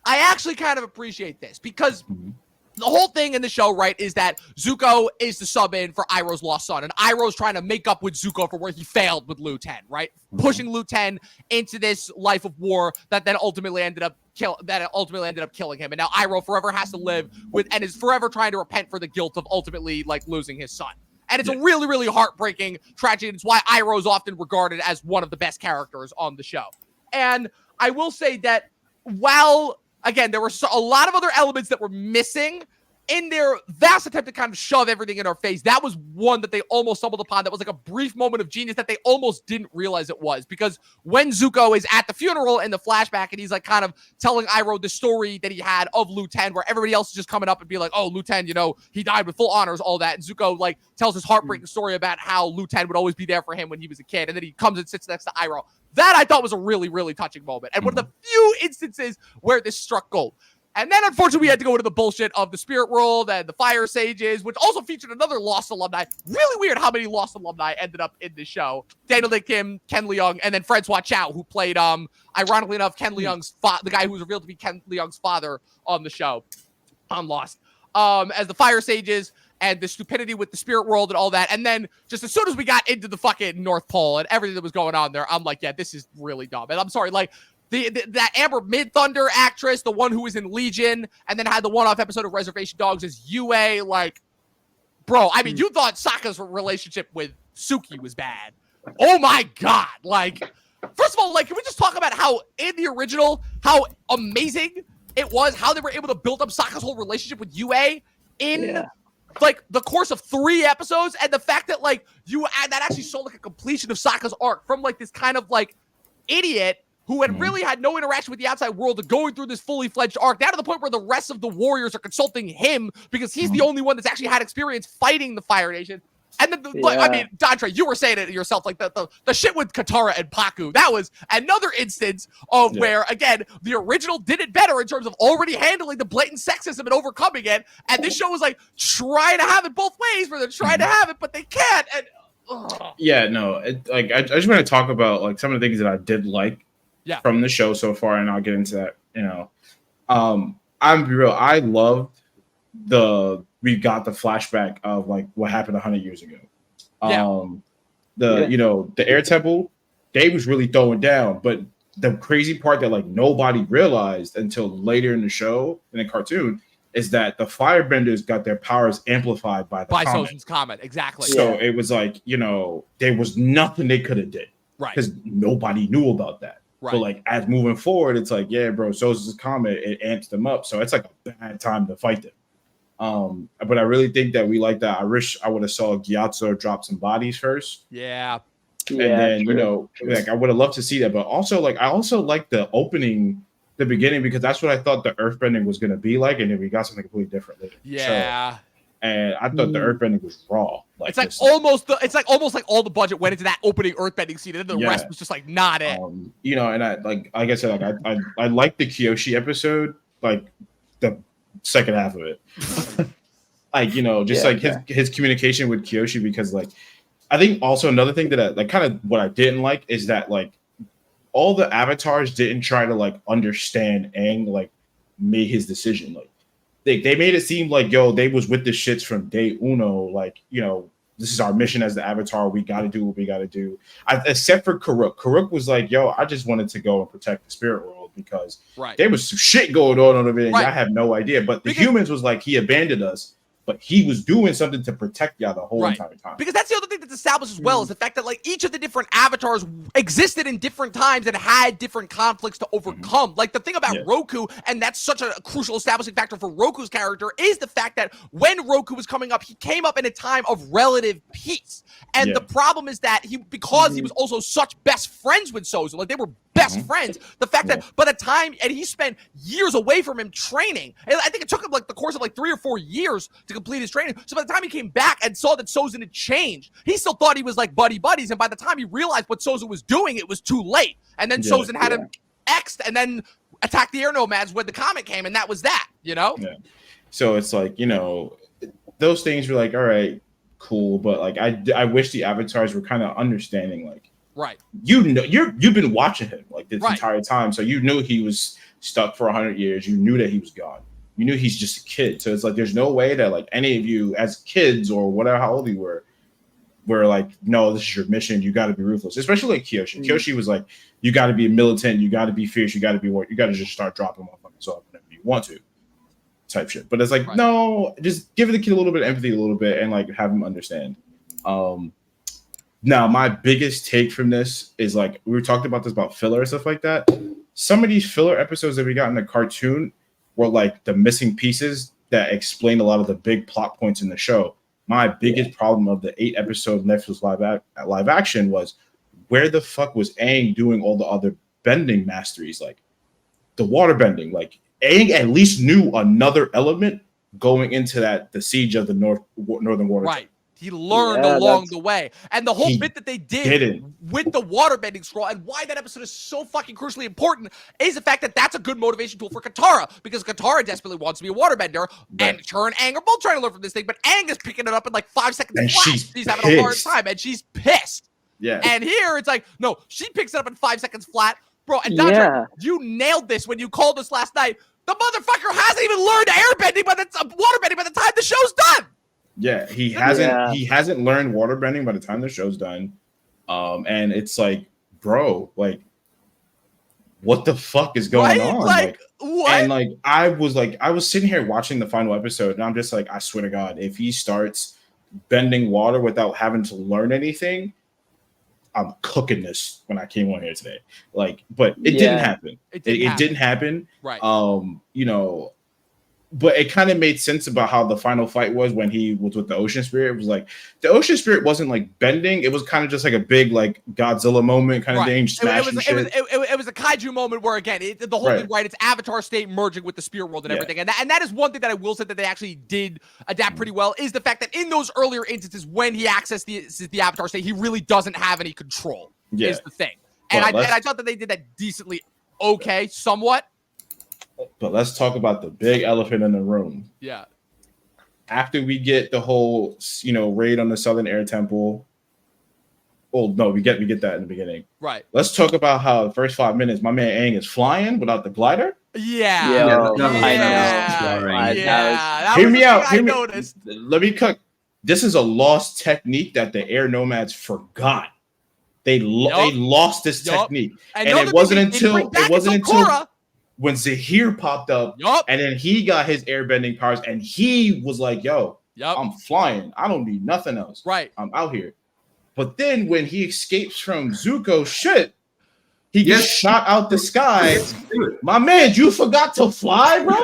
I actually kind of appreciate this because the whole thing in the show, right, is that Zuko is the sub-in for Iroh's lost son, and Iroh's trying to make up with Zuko for where he failed with Lu Ten, right? Pushing Lu Ten into this life of war that then ultimately ended up killing him, and now Iroh forever has to live with and is forever trying to repent for the guilt of ultimately like losing his son. And it's a really, really heartbreaking tragedy. It's why Iroh is often regarded as one of the best characters on the show. And I will say that while again, there were a lot of other elements that were missing in their vast attempt to kind of shove everything in our face. That was one that they almost stumbled upon. That was like a brief moment of genius that they almost didn't realize it was. Because when Zuko is at the funeral in the flashback and he's like kind of telling Iroh the story that he had of Lu Ten, where everybody else is just coming up and being like, oh, Lu Ten, you know, he died with full honors, all that. And Zuko like tells his heartbreaking story about how Lu Ten would always be there for him when he was a kid. And then he comes and sits next to Iroh. That I thought was a really, really touching moment. And one of the few instances where this struck gold. And then, unfortunately, we had to go into the bullshit of the Spirit World and the Fire Sages, which also featured another Lost alumni. Really weird how many Lost alumni ended up in this show. Daniel Day Kim, Ken Leung, and then Francois Chow, who played, ironically enough, Ken Leung's the guy who was revealed to be Ken Leung's father on the show, on Lost, as the Fire Sages and the stupidity with the Spirit World and all that. And then just as soon as we got into the fucking North Pole and everything that was going on there, I'm like, yeah, this is really dumb. And I'm sorry, like, that Amber Mid-Thunder actress, the one who was in Legion, and then had the one-off episode of Reservation Dogs as Yue, like, bro, I mean, you thought Sokka's relationship with Suki was bad. Oh my God. Like, first of all, like, can we just talk about how in the original, how amazing it was, how they were able to build up Sokka's whole relationship with Yue in like the course of 3 episodes, and the fact that like that actually saw like a completion of Sokka's arc from like this kind of like idiot who had really had no interaction with the outside world to going through this fully fledged arc, down to the point where the rest of the warriors are consulting him because he's the only one that's actually had experience fighting the Fire Nation. And then, like, I mean, Dontre, you were saying it yourself, like the shit with Katara and Paku. That was another instance of where, again, the original did it better in terms of already handling the blatant sexism and overcoming it. And this show was like trying to have it both ways, where they're trying to have it, but they can't. And yeah, no, like I just want to talk about like some of the things that I did like from the show so far, and I'll get into that. You know, I'm real. I loved we got the flashback of like what happened 100 years ago. You know, the air temple, they was really throwing down, but the crazy part that like nobody realized until later in the show, in the cartoon, is that the firebenders got their powers amplified by Sozin's comet. Exactly. So it was like, you know, there was nothing they could have did. Right. Because nobody knew about that. Right. But like as moving forward, it's like, yeah, bro, Sozin's comet, it amps them up. So it's like a bad time to fight them. But I really think that we like that. I wish I would have saw Gyatso drop some bodies first. Yeah. And then, you know, like I would have loved to see that. But also, like, I also like the opening, the beginning, because that's what I thought the earthbending was going to be like. And then we got something completely different later. Yeah. And I thought the earthbending was raw. Like it's like almost like all the budget went into that opening earthbending scene, and then the rest was just like not it. You know, and like I said, like I like the Kyoshi episode, like the second half of it. Like, you know, just like his communication with Kyoshi, because like I think also another thing that I, like kind of what I didn't like is that like all the avatars didn't try to like understand Aang like made his decision. Like they made it seem like, yo, they was with the shits from day uno. Like, you know, this is our mission as the Avatar. We got to do what we got to do. Except for Karuk. Karuk was like, yo, I just wanted to go and protect the spirit world because there was some shit going on over there. And I have no idea. But the humans was like, he abandoned us. But he was doing something to protect y'all the whole entire time. Because that's the other thing that's established as well, is the fact that like each of the different avatars existed in different times and had different conflicts to overcome. Like the thing about Roku, and that's such a crucial establishing factor for Roku's character, is the fact that when Roku was coming up, he came up in a time of relative peace. And the problem is that because he was also such best friends with Sozin, like they were best friends, the fact that by the time, and he spent years away from him training, and I think it took him like the course of like 3 or 4 years to complete his training. So by the time he came back and saw that Sozin had changed, he still thought he was like buddies. And by the time he realized what Sozin was doing, it was too late. And then Sozin had him X'd and then attacked the air nomads when the comet came, and that was that, you know? Yeah. So it's like, you know, those things were like, all right, cool. But like, I wish the avatars were kind of understanding, like, you know, you've been watching him like this entire time. So you knew he was stuck for 100 years. You knew that he was gone. You knew he's just a kid. So it's like, there's no way that like any of you as kids or whatever, how old you were like, no, this is your mission. You got to be ruthless, especially like Kyoshi. Kyoshi was like, you got to be militant. You got to be fierce. You got to be what you got to just start dropping motherfuckers off whenever you want to type shit. But it's like, no, just give the kid a little bit of empathy, a little bit, and like have him understand. Now, my biggest take from this is like, we were talking about this about filler and stuff like that. Some of these filler episodes that we got in the cartoon were like the missing pieces that explain a lot of the big plot points in the show. My biggest problem of the 8-episode Netflix live action was, where the fuck was Aang doing all the other bending masteries, like the water bending? Like Aang at least knew another element going into the siege of the northern water. He learned Yeah, along the way. And the whole He bit that they did didn't. with the waterbending scroll and why that episode is so fucking crucially important is the fact that that's a good motivation tool for Katara, because Katara desperately wants to be a waterbender, and her and Aang are both trying to learn from this thing, but Aang is picking it up in like 5 seconds And flat. she's having a hard pissed. time, and she's pissed. Yeah. And here it's like, no, she picks it up in 5 seconds flat. Bro, and Dontre, you nailed this when you called us last night. The motherfucker hasn't even learned airbending waterbending by the time the show's done. Yeah, he hasn't learned waterbending by the time the show's done. And it's like, bro, like, what the fuck is going on? Like, what? And like I was sitting here watching the final episode, and I'm just like, I swear to God, if he starts bending water without having to learn anything, I'm cooking this when I came on here today. Like, but it didn't happen. It didn't happen. Right. You know, but it kind of made sense about how the final fight was when he was with the ocean spirit. It was like the ocean spirit wasn't like bending. It was kind of just like a big like Godzilla moment kind of thing. It was a kaiju moment where again the whole thing, right? It's Avatar state merging with the spirit world and everything, and that is one thing that I will say that they actually did adapt pretty well, is the fact that in those earlier instances when he accessed the Avatar state, he really doesn't have any control. Is the thing, and I thought that they did that decently, okay, somewhat. But let's talk about the big elephant in the room. Yeah. After we get the whole, raid on the Southern Air Temple. Well, no, we get that in the beginning. Right. Let's talk about how the first 5 minutes, my man Aang is flying without the glider. Yeah. Hear me out. Let me cook. This is a lost technique that the air nomads forgot. They lost this technique, and it wasn't until when Zahir popped up, and then he got his airbending powers, and he was like, "Yo, I'm flying. I don't need nothing else. Right, I'm out here." But then when he escapes from Zuko's shit, he gets shot out the sky. My man, you forgot to fly, bro.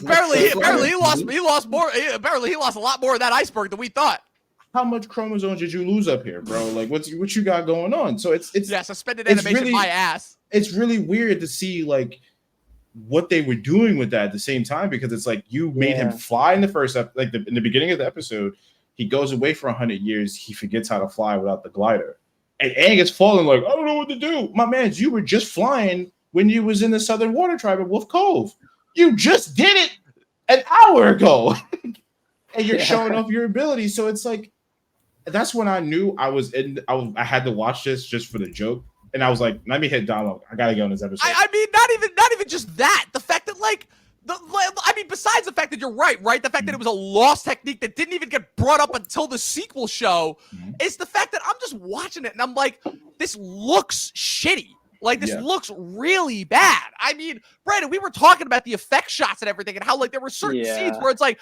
Apparently he lost more. Apparently he lost a lot more of that iceberg than we thought. How much chromosomes did you lose up here, bro? Like, what you got going on? So it's suspended animation, really, my ass. It's really weird to see like what they were doing with that at the same time, because it's like you made him fly in the first in the beginning of the episode. He goes away for 100 years. He forgets how to fly without the glider, and Aang is falling like, I don't know what to do. My man, you were just flying when you was in the Southern Water Tribe at Wolf Cove. You just did it an hour ago, and you're showing off your ability. So it's like. That's when I knew I had to watch this just for the joke, and I was like, "Let me hit Donald. I gotta go on this episode." I mean, not even just that. The fact that besides the fact that you're right, the fact that it was a lost technique that didn't even get brought up until the sequel show, is the fact that I'm just watching it and I'm like, this looks shitty. Like, this looks really bad. I mean, Brandon, we were talking about the effect shots and everything, and how like there were certain scenes where it's like.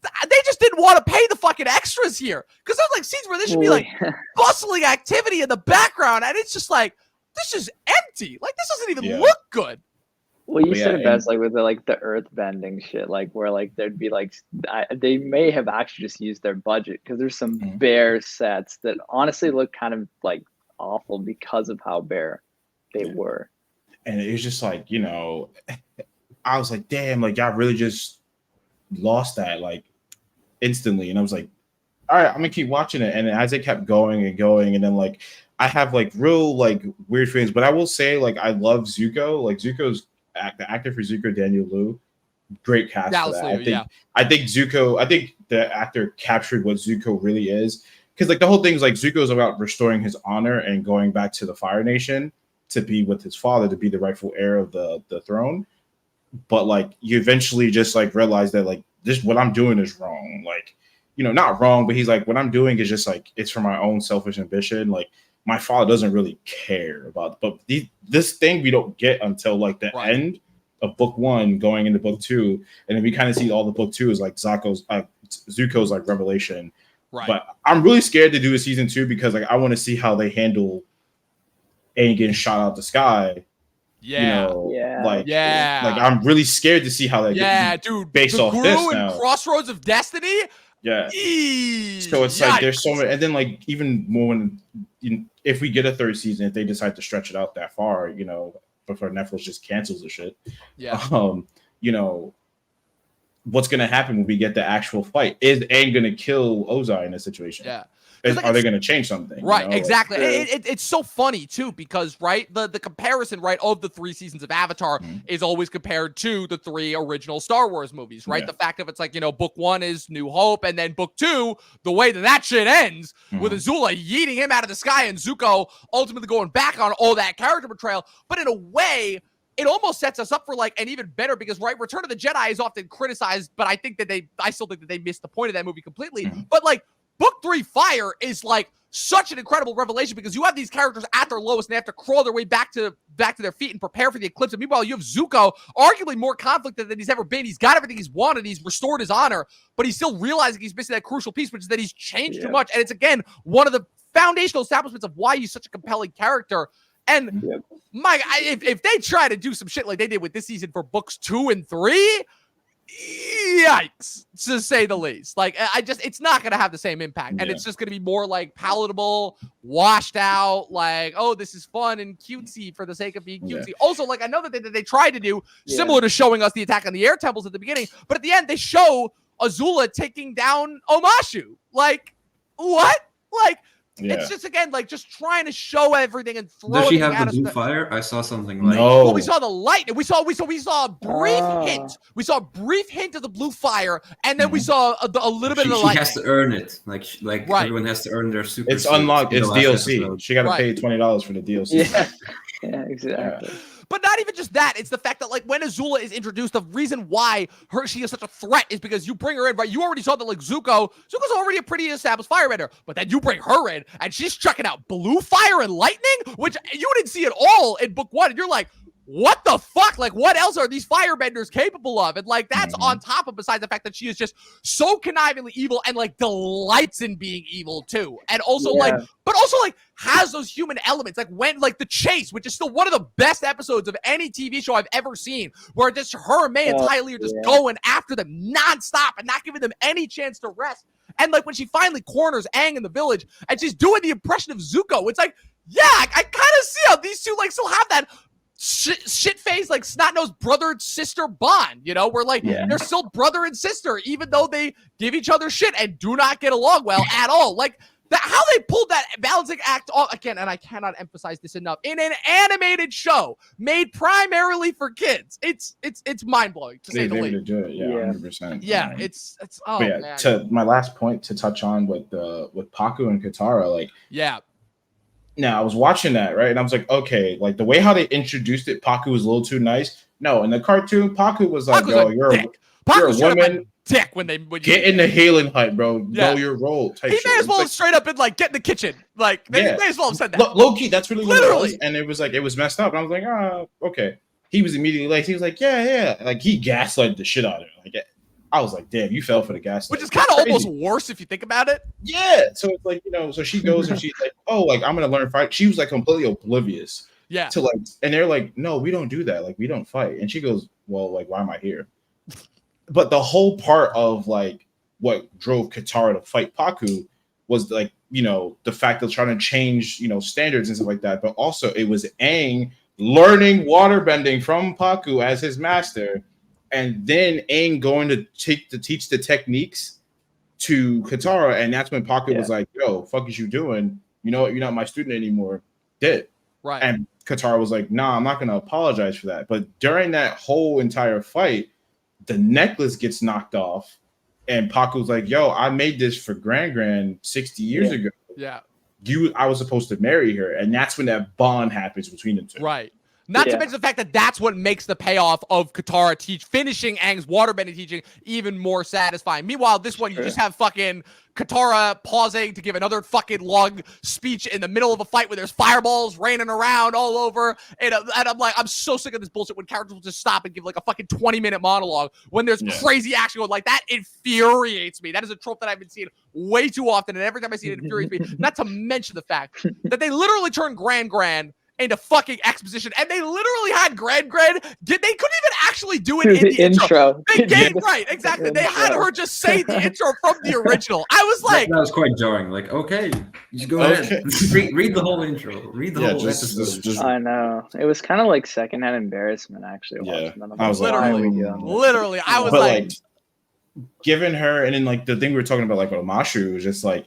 They just didn't want to pay the fucking extras here, because there's like scenes where there should be like bustling activity in the background, and it's just like, this is empty. Like, this doesn't even look good. Well, you said it best, like with the earth bending shit, like where like there'd be like they may have actually just used their budget, because there's some bare sets that honestly look kind of like awful because of how bare they were. And it was just like, I was like, damn, like y'all really just lost that like instantly. And I was like, all right, I'm gonna keep watching it. And as it kept going and going, and then like I have like real like weird feelings, but I will say like I love Zuko. Like Zuko's the actor for Zuko, Daniel Liu, great cast for that. I think Zuko, I think the actor captured what Zuko really is, because like the whole thing is like Zuko is about restoring his honor and going back to the Fire Nation to be with his father, to be the rightful heir of the throne. But like you eventually just like realize that like this, what I'm doing is wrong. Like, not wrong, but he's like, what I'm doing is just like, it's for my own selfish ambition. Like my father doesn't really care about, but this thing we don't get until like the end of book 1 going into book 2. And then we kind of see all the book 2 is like Zuko's like revelation. Right. But I'm really scared to do a season 2, because like, I want to see how they handle Aang getting shot out the sky. Like I'm really scared to see how that dude, based off this now. Crossroads of Destiny. So it's like there's so many, and then like even more when if we get a 3rd season, if they decide to stretch it out that far, before Netflix just cancels the shit. what's going to happen when we get the actual fight? Is Aang going to kill Ozai in this situation? Yeah. Are they going to change something? Right, you know? exactly. It's so funny too because the comparison of the 3 seasons of Avatar is always compared to the 3 original Star Wars movies, right? The fact of it's like, book 1 is New Hope, and then book 2, the way that shit ends with Azula yeeting him out of the sky and Zuko ultimately going back on all that character portrayal, but in a way, it almost sets us up for an even better because Return of the Jedi is often criticized, but I still think that they missed the point of that movie completely. But Book 3 Fire is such an incredible revelation because you have these characters at their lowest and they have to crawl their way back to their feet and prepare for the eclipse. And meanwhile, you have Zuko, arguably more conflicted than he's ever been. He's got everything he's wanted. He's restored his honor, but he's still realizing he's missing that crucial piece, which is that he's changed too much. And it's, again, one of the foundational establishments of why he's such a compelling character. And Mike, if they try to do some shit like they did with this season for books 2 and 3, yikes, to say the least. It's not going to have the same impact. And it's just going to be more palatable, washed out, oh, this is fun and cutesy for the sake of being cutesy. Also, another thing that they tried to do, similar to showing us the attack on the air temples at the beginning, but at the end, they show Azula taking down Omashu. What? It's just, again, just trying to show everything and throw Does she everything have at the us. blue fire? I saw something No. Well, we saw the light. We saw a brief hint. We saw a brief hint of the blue fire, and then we saw a little bit of the light. She has to earn it. Everyone has to earn their super. It's unlocked. It's DLC. Episode. She got to pay $20 for the DLC. Yeah, exactly. But not even just that. It's the fact that when Azula is introduced, the reason why she is such a threat is because you bring her in, right? You already saw that Zuko's already a pretty established firebender, but then you bring her in and she's chucking out blue fire and lightning, which you didn't see at all in book 1. And you're like, what the fuck? What else are these firebenders capable of? And that's on top of, besides the fact that she is just so connivingly evil and delights in being evil too. And also but also has those human elements. When the chase, which is still one of the best episodes of any TV show I've ever seen, where just her and May and Ty Lee are just going after them nonstop and not giving them any chance to rest. And when she finally corners Aang in the village and she's doing the impression of Zuko, it's I kind of see how these two still have that shit-faced, snot-nosed brother-sister bond, where, they're still brother and sister, even though they give each other shit and do not get along well at all. How they pulled that balancing act off, again, and I cannot emphasize this enough, in an animated show made primarily for kids. It's mind-blowing, to say the least. Do it, 100%. Yeah, it's man. To my last point to touch on with Paku and Katara, now I was watching that, right? And I was like, okay, the way how they introduced it, Paku was a little too nice. No, in the cartoon, Paku was like, yo, you're a woman. Dick when get in the healing hut, bro. Know your role. He may as well have straight up been get in the kitchen. They may as well have said that. Low key, that's really what it was. And it was messed up. And I was like, okay. He was immediately late. He was like, yeah. He gaslighted the shit out of her. I was like, damn, you fell for the gaslight. Which is kind of almost worse if you think about it. Yeah. So it's so she goes and she's like, oh, I'm gonna learn fight. She was completely oblivious. Yeah. To and they're like, no, we don't do that. We don't fight. And she goes, well, why am I here? But the whole part of what drove Katara to fight Paku was the fact of trying to change standards and stuff like that. But also it was Aang learning waterbending from Paku as his master, and then Aang going to teach the techniques to Katara, and that's when Paku was like, "Yo, fuck is you doing? You know what? You're not my student anymore." Right. And Katara was like, "Nah, I'm not gonna apologize for that." But during that whole entire fight, the necklace gets knocked off, and Paku's like, "Yo, I made this for Gran 60 years ago. Yeah, I was supposed to marry her," and that's when that bond happens between the two. Right. Not to mention the fact that that's what makes the payoff of Katara finishing Aang's waterbending teaching even more satisfying. Meanwhile, this one, you just have fucking Katara pausing to give another fucking long speech in the middle of a fight where there's fireballs raining around all over. And I'm like, I'm so sick of this bullshit when characters will just stop and give a fucking 20-minute monologue when there's crazy action going. That infuriates me. That is a trope that I've been seeing way too often. And every time I see it, it infuriates me. Not to mention the fact that they literally turned Gran into fucking exposition, and they literally had Gran. They couldn't even actually do it in the intro. They gave right, exactly. They had her just say the intro from the original. I was like, that was quite jarring. Okay, just go ahead, read the whole intro, read the whole episode. I know it was kind of secondhand embarrassment actually. Watching them. I was literally. I was like. giving her, and then like the thing we were talking about, like with Omashu, was just like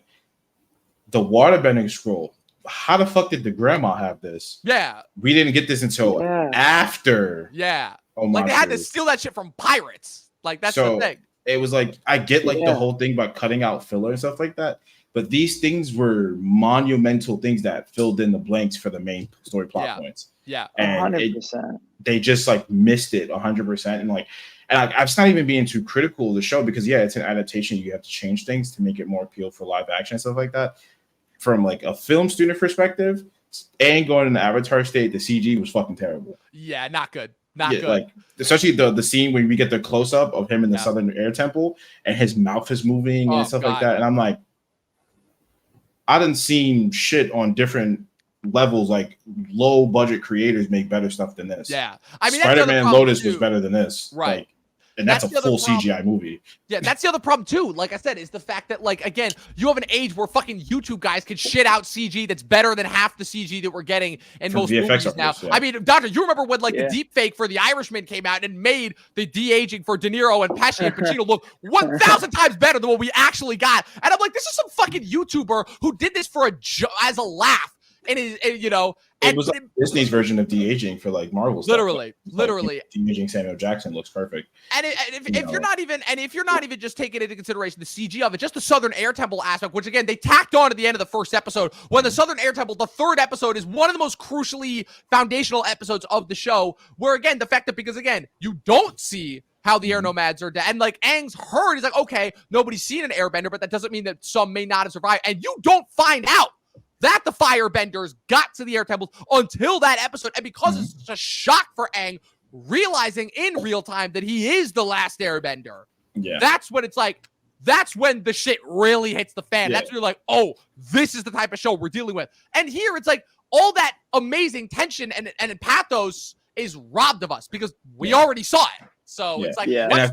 the waterbending scroll. How the fuck did the grandma have this? Yeah. We didn't get this until after. Yeah. Omashu. Like they had to steal that shit from pirates. Like that's the thing. It was like, I get like the whole thing about cutting out filler and stuff like that, but these things were monumental things that filled in the blanks for the main story plot points. Yeah, and 100%. They just like missed it 100%, and like, and I'm not even being too critical of the show because it's an adaptation. You have to change things to make it more appeal for live action and stuff like that. From like a film student perspective, and going in the Avatar state, the CG was fucking terrible. Yeah, not good. Not good. Like especially the scene when we get the close up of him in the Southern Air Temple and his mouth is moving and stuff like that. And I'm like, I done seen shit on different levels, like low budget creators make better stuff than this. Yeah. I mean, Spider-Man Lotus was better than this. Right. Like, and that's a full CGI movie. Yeah, that's the other problem too. Like I said, is the fact that, like, again, you have an age where fucking YouTube guys can shit out CG that's better than half the CG that we're getting in most movies now. I mean, Doctor, you remember when like the deep fake for The Irishman came out and made the de-aging for De Niro and Pesci and Pacino look 1,000 times better than what we actually got? And I'm like, this is some fucking YouTuber who did this for as a laugh. And it was like Disney's version of de-aging for like Marvel stuff. Literally. De-aging Samuel Jackson looks perfect. And if you're not even just taking into consideration the CG of it, just the Southern Air Temple aspect, which again they tacked on at the end of the first episode. When the Southern Air Temple, the third episode, is one of the most crucially foundational episodes of the show. Where again, the fact that because again you don't see how the air nomads are dead, and like Aang's heard, he's like, okay, nobody's seen an airbender, but that doesn't mean that some may not have survived, and you don't find out that the firebenders got to the air temples until that episode. And because it's such a shock for Aang, realizing in real time that he is the last airbender, that's when it's like, that's when the shit really hits the fan. That's when you're like, oh, this is the type of show we're dealing with. And here it's like all that amazing tension and pathos is robbed of us because we already saw it. So it's like, and I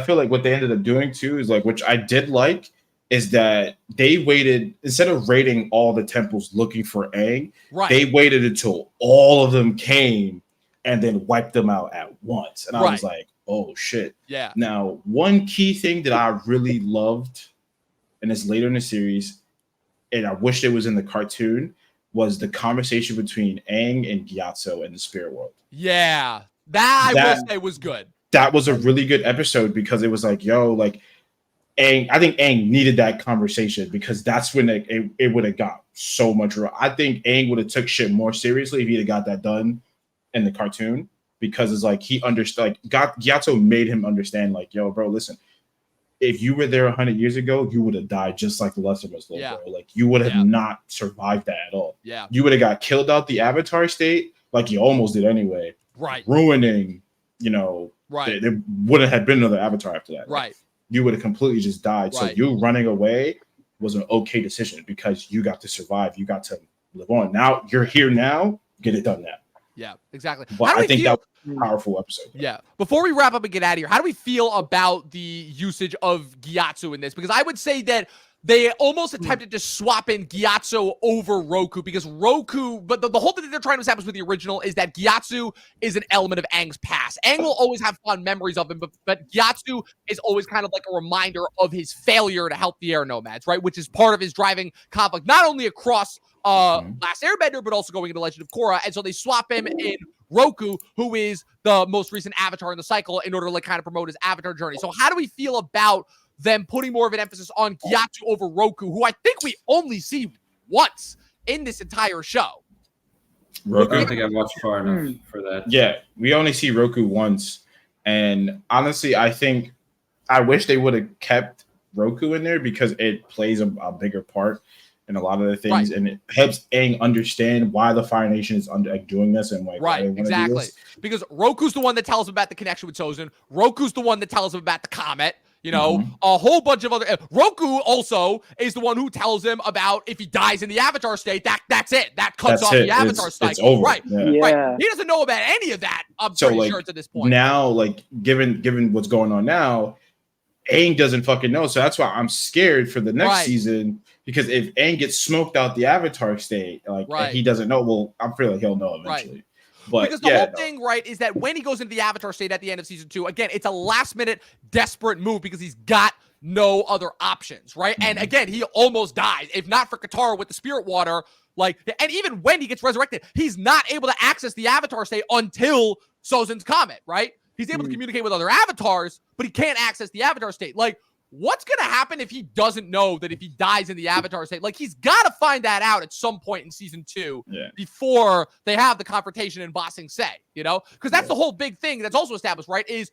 feel like what they ended up doing too is like, which I did like, is that they waited, instead of raiding all the temples looking for Aang, they waited until all of them came and then wiped them out at once. And I was like, oh shit. Yeah. Now, one key thing that I really loved, and it's later in the series, and I wished it was in the cartoon, was the conversation between Aang and Gyatso in the spirit world. Yeah. That I will say was good. That was a really good episode because it was like, yo, like, Aang, I think Aang needed that conversation because that's when it would have got so much. I think Aang would have took shit more seriously if he'd have got that done in the cartoon because it's like he understood. Like Gyatso made him understand, like, yo, bro, listen, if you were there 100 years ago, you would have died just like the rest of us, bro. Like you would have not survived that at all. Yeah, you would have got killed out the Avatar state, like you almost did anyway. Right, ruining. There wouldn't have been another Avatar after that. Right. You would have completely just died. So you running away was an okay decision because you got to survive. You got to live on. Now you're here now. Get it done now. Yeah, exactly. But I think that was a powerful episode. Yeah. Before we wrap up and get out of here, how do we feel about the usage of Gyatso in this? Because I would say that they almost attempted to swap in Gyatso over Roku because Roku, but the whole thing that they're trying to establish with the original is that Gyatso is an element of Aang's past. Aang will always have fond memories of him, but Gyatso is always kind of like a reminder of his failure to help the air nomads, right? Which is part of his driving conflict, not only across Last Airbender, but also going into Legend of Korra. And so they swap him in Roku, who is the most recent avatar in the cycle, in order to like kind of promote his avatar journey. So how do we feel about them putting more of an emphasis on Gyatso over Roku, who I think we only see once in this entire show? Roku, I don't think I've watched far enough for that. Yeah, we only see Roku once. And honestly, I think I wish they would have kept Roku in there because it plays a bigger part in a lot of the things. And it helps Aang understand why the Fire Nation is doing this and why they want to do this. Because Roku's the one that tells him about the connection with Sozin. Roku's the one that tells him about the comet. A whole bunch of other. Roku also is the one who tells him about if he dies in the Avatar state. That's it. That cuts off the Avatar cycle. It's over. Right. He doesn't know about any of that. I'm pretty sure to this point. Now, like given what's going on now, Aang doesn't fucking know. So that's why I'm scared for the next season. Because if Aang gets smoked out the Avatar state, and he doesn't know, well, I'm pretty like he'll know eventually. But because the whole thing, right, is that when he goes into the Avatar state at the end of season 2, again, it's a last-minute desperate move because he's got no other options, right? And again, he almost dies. If not for Katara with the spirit water, like, and even when he gets resurrected, he's not able to access the Avatar state until Sozin's Comet, right? He's able to communicate with other avatars, but he can't access the Avatar state. Like, what's going to happen if he doesn't know that if he dies in the Avatar state? Like, he's got to find that out at some point in season 2 before they have the confrontation in Ba Sing Se, you know? Because that's the whole big thing that's also established, right? Is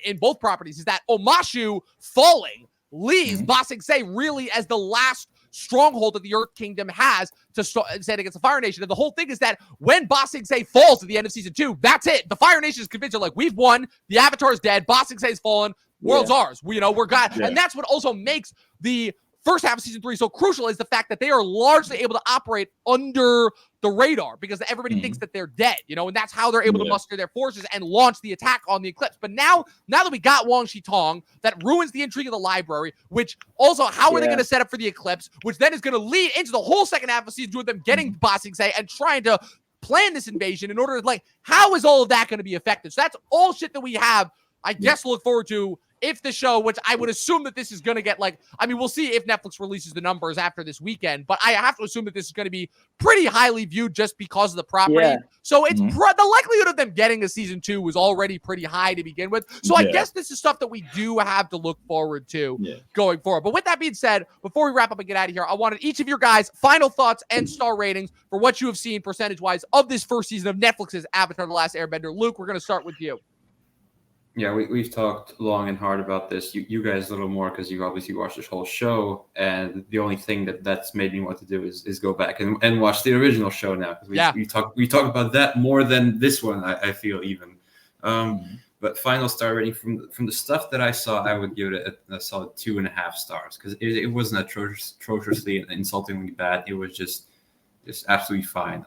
in both properties is that Omashu falling leaves Ba Sing Se really as the last stronghold that the Earth Kingdom has to stand against the Fire Nation. And the whole thing is that when Ba Sing Se falls at the end of season 2, that's it. The Fire Nation is convinced, they're like, we've won. The Avatar is dead. Ba Sing Se is fallen. World's ours. We, you know, we're God. And that's what also makes the first half of season 3 so crucial, is the fact that they are largely able to operate under the radar because everybody thinks that they're dead, you know, and that's how they're able to muster their forces and launch the attack on the Eclipse. But now that we got Wang Shitong, that ruins the intrigue of the library, which also, how are they going to set up for the Eclipse, which then is going to lead into the whole second half of season 2 with them getting Ba Sing Se and trying to plan this invasion in order to, like, how is all of that going to be effective? So that's all shit that we have, I guess, look forward to if the show, which I would assume that this is going to get, like, I mean, we'll see if Netflix releases the numbers after this weekend, but I have to assume that this is going to be pretty highly viewed just because of the property. Yeah. So it's the likelihood of them getting a season 2 was already pretty high to begin with. So I guess this is stuff that we do have to look forward to going forward. But with that being said, before we wrap up and get out of here, I wanted each of your guys' final thoughts and star ratings for what you have seen percentage-wise of this first season of Netflix's Avatar: The Last Airbender. Luke, we're going to start with you. Yeah, we've talked long and hard about this. You guys a little more because you obviously watched this whole show, and the only thing that's made me want to do is go back and watch the original show now. Because we talk about that more than this one, I feel even. But final star rating from the stuff that I saw, I would give it a solid 2.5 stars because it wasn't atrociously and insultingly bad. It was just absolutely fine.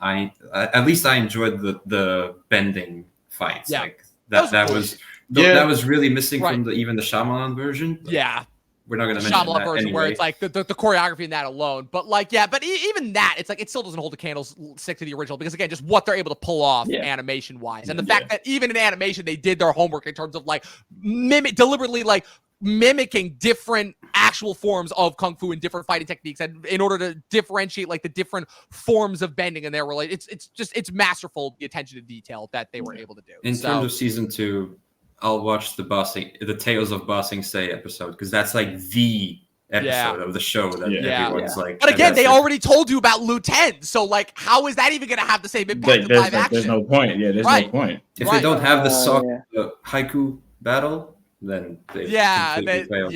At least I enjoyed the bending fights. Yeah. Like that was. That was really missing from even the Shyamalan version. We're not going to mention Shyamalan that version anyway. where it's like the choreography in that alone. But like, but even that, it's like it still doesn't hold the candlestick to the original because again, just what they're able to pull off animation wise, and the fact that even in animation they did their homework in terms of like deliberately like mimicking different actual forms of kung fu and different fighting techniques, and in order to differentiate like the different forms of bending and their related, it's masterful, the attention to detail that they were able to do. In terms of season 2. I'll watch the Tales of Ba Sing Se episode because that's like the episode of the show that everyone's like. But again, they already told you about Lu Ten, so like, how is that even going to have the same impact in live action? There's no point. Yeah, there's no point. If they don't have the haiku battle, then they failed.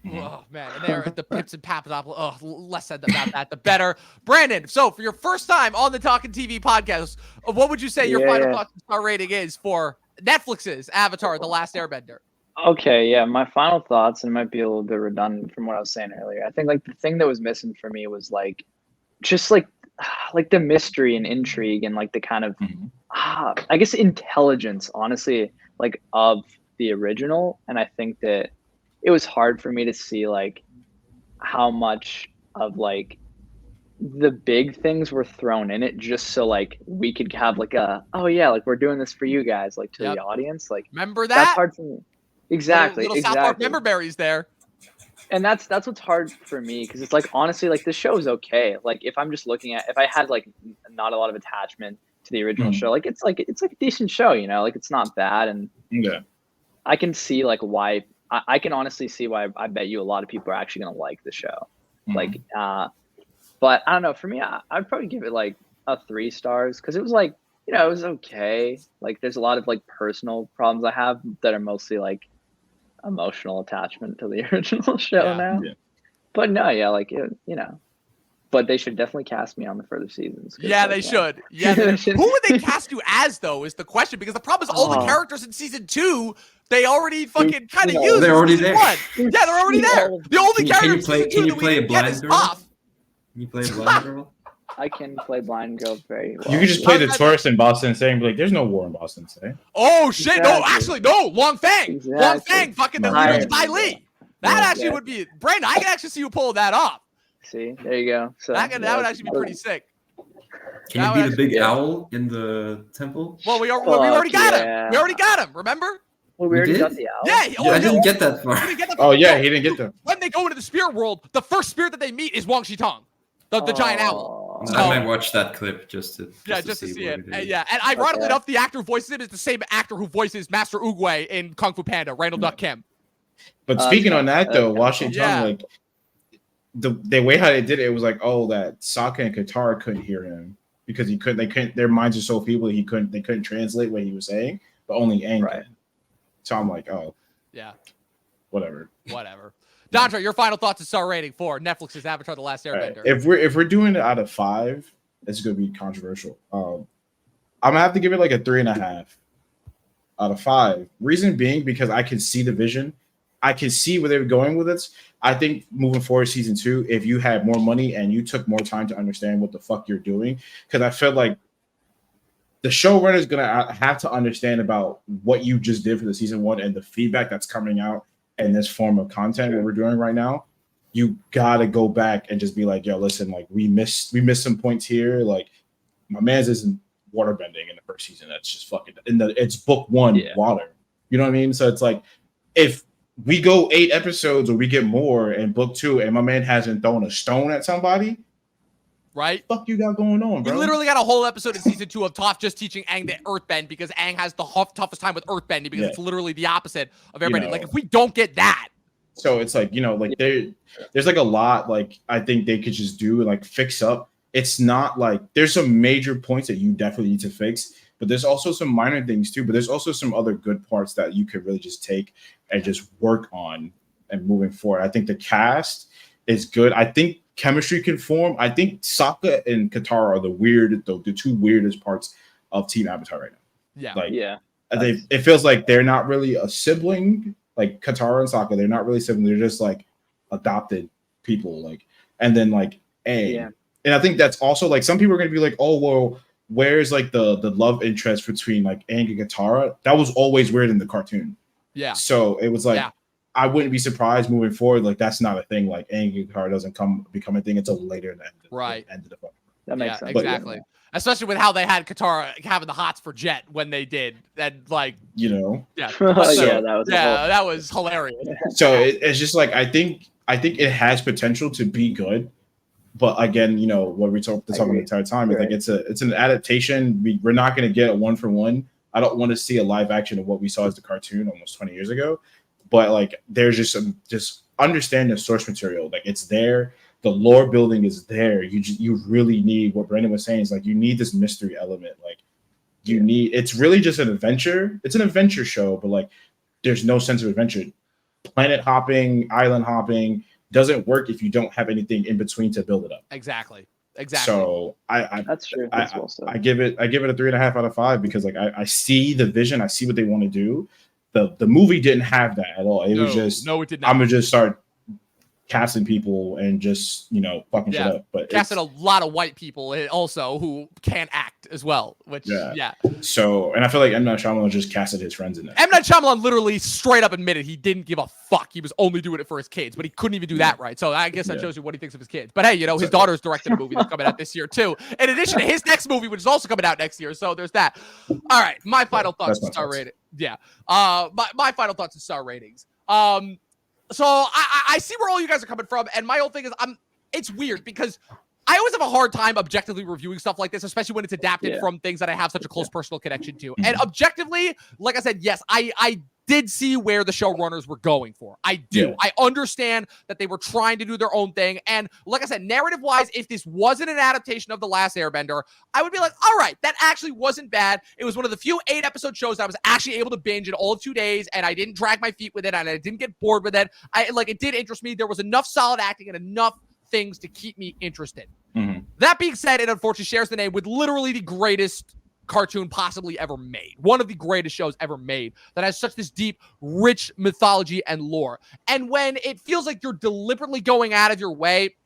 Oh man, and they're at the Pips and Papadopoulos. Oh, less said about that, the better. Brandon, so for your first time on the Talking TV podcast, what would you say your final thoughts and star rating is for Netflix's Avatar: The Last Airbender? Okay, yeah, my final thoughts, and it might be a little bit redundant from what I was saying earlier. I think like the thing that was missing for me was like just like the mystery and intrigue and like the kind of I guess intelligence, honestly, like of the original. And I think that it was hard for me to see like how much of like the big things were thrown in it just so like we could have like like we're doing this for you guys, like to the audience. Like, remember that? That's hard for me. Exactly. Little South Park member berries there. And that's what's hard for me because it's like honestly like this show is okay. Like if I'm just looking at if I had like not a lot of attachment to the original show, like it's like a decent show, you know, like it's not bad, and I can see like why I can honestly see why I bet you a lot of people are actually gonna like the show. Like but I don't know, for me I'd probably give it like a 3 stars because it was like, you know, it was okay. Like there's a lot of like personal problems I have that are mostly like emotional attachment to the original show now. But no, like it, you know, but they should definitely cast me on the further seasons. Yeah, they should. Yeah, who would they cast you as though is the question, because the problem is all the characters in season 2 they already fucking kind of used. They're already there. Yeah, they're already there. The only characters can you play a blind girl? Puff. Can you play a blind girl? I can play blind girl very well. You can just play the tourist in Boston saying like, "There's no war in Boston today." Oh shit! Exactly. No, actually, no. Long Fang, Long Fang, fucking the leader of Tai Li. That actually would be Brandon. I can actually see you pull that off. See, there you go. So that would actually be pretty sick. Can That you would be the big yeah. owl in the temple? Well, we already got yeah. him. We already got him. Remember? Well, we We already did? got the owl. Yeah. Yeah, I didn't get that You far. didn't get that Oh yeah, No, he didn't get them. when they go into the spirit world, the first spirit that they meet is Wang Shitong, the giant owl. Aw. So- I might watch that clip just to see what it. is. Yeah, and ironically Okay. enough, the actor who voices him is the same actor who voices Master Oogway in Kung Fu Panda, Randall Duck Kim. But that's speaking kinda- on that that's though, kinda Washington, cool. Yeah. like the way how they did it was like, oh, that Sokka and Katara couldn't hear him because they couldn't. Their minds are so feeble they couldn't translate what he was saying, but only Aang Right. could. So I'm like, oh, Yeah, whatever. whatever. Dontre, your final thoughts and star rating for Netflix's Avatar: The Last All right. Airbender. If we're doing it out of 5, it's gonna be controversial. I'm gonna have to give it like a 3.5 out of 5. Reason being because I can see the vision, I can see where they were going with it. I think moving forward, season 2, if you had more money and you took more time to understand what the fuck you're doing, because I feel like the showrunner is gonna have to understand about what you just did for the season 1 and the feedback that's coming out in this form of content what we're doing right now. You gotta go back and just be like, yo, listen, like we missed some points here. Like my man's isn't waterbending in the first season. That's just fucking it's book 1 water. You know what I mean? So it's like if we go 8 episodes or we get more in book 2 and my man hasn't thrown a stone at somebody, Right? fuck you got going on, We bro? literally got a whole episode in season 2 of Toph just teaching Aang to earthbend because Aang has the toughest time with earthbending because Yeah. it's literally the opposite of airbending. know. Like if we don't get that, So it's like, like there's like a lot like I think they could just do and like fix up. It's not like there's some major points that you definitely need to fix, but there's also some minor things too. But there's also some other good parts that you could really just take and just work on and moving forward. I think the cast is good. I think chemistry can form. I think Sokka and Katara are the 2 weirdest parts of Team Avatar right now. yeah. Like Yeah. it feels like they're not really a sibling. Like Katara and Sokka, they're not really siblings. They're just like adopted people. Like, and then like Aang. Yeah. And I think that's also like some people are gonna be like, oh well, where's like the love interest between like Aang and Katara? That was always weird in the cartoon. Yeah. So it was like Yeah. I wouldn't be surprised moving forward. Like that's not a thing. Like Aang and Katara doesn't become a thing until later in the Right. end of the book. That makes Yeah, sense. exactly. Especially with how they had Katara having the hots for Jet when they did. And like, You know. yeah. Yeah, that was that was hilarious. So it's just like I think it has potential to be good, but again, what we talking the entire time is like it's an adaptation. We're not going to get a 1-for-1. I don't want to see a live action of what we saw as the cartoon almost 20 years ago, but like there's just understand the source material. Like it's there, the lore building is there. You really need what Brandon was saying is like you need this mystery element. Like you need it's really just an adventure. It's an adventure show, but like there's no sense of adventure. Planet hopping, island hopping doesn't work if you don't have anything in between to build it up. Exactly. So that's true. That's well said. I give it a 3.5 out of 5 because like I see the vision, I see what they want to do. The movie didn't have that at all. It was just it did not. I'm gonna just start casting people and just fucking shit up. But casting a lot of white people also who can't act as well. Which So and I feel like M. Night Shyamalan just casted his friends in it. M. Night Shyamalan literally straight up admitted he didn't give a fuck. He was only doing it for his kids, but he couldn't even do that right. So I guess that shows you what he thinks of his kids. But hey, his daughter's directing a movie that's coming out this year too. In addition to his next movie, which is also coming out next year. So there's that. All right, my final thoughts and star rating. Yeah. My final thoughts and star ratings. So I see where all you guys are coming from, and my whole thing is it's weird because I always have a hard time objectively reviewing stuff like this, especially when it's adapted from things that I have such a close personal connection to. And objectively, like I said, yes, I did see where the showrunners were going for. I do. Yeah. I understand that they were trying to do their own thing. And like I said, narrative-wise, if this wasn't an adaptation of The Last Airbender, I would be like, all right, that actually wasn't bad. It was one of the few 8-episode shows that I was actually able to binge in all of 2 days, and I didn't drag my feet with it, and I didn't get bored with it. It did interest me. There was enough solid acting and enough things to keep me interested. Mm-hmm. That being said, it unfortunately shares the name with literally the greatest cartoon possibly ever made. One of the greatest shows ever made that has such this deep, rich mythology and lore. And when it feels like you're deliberately going out of your way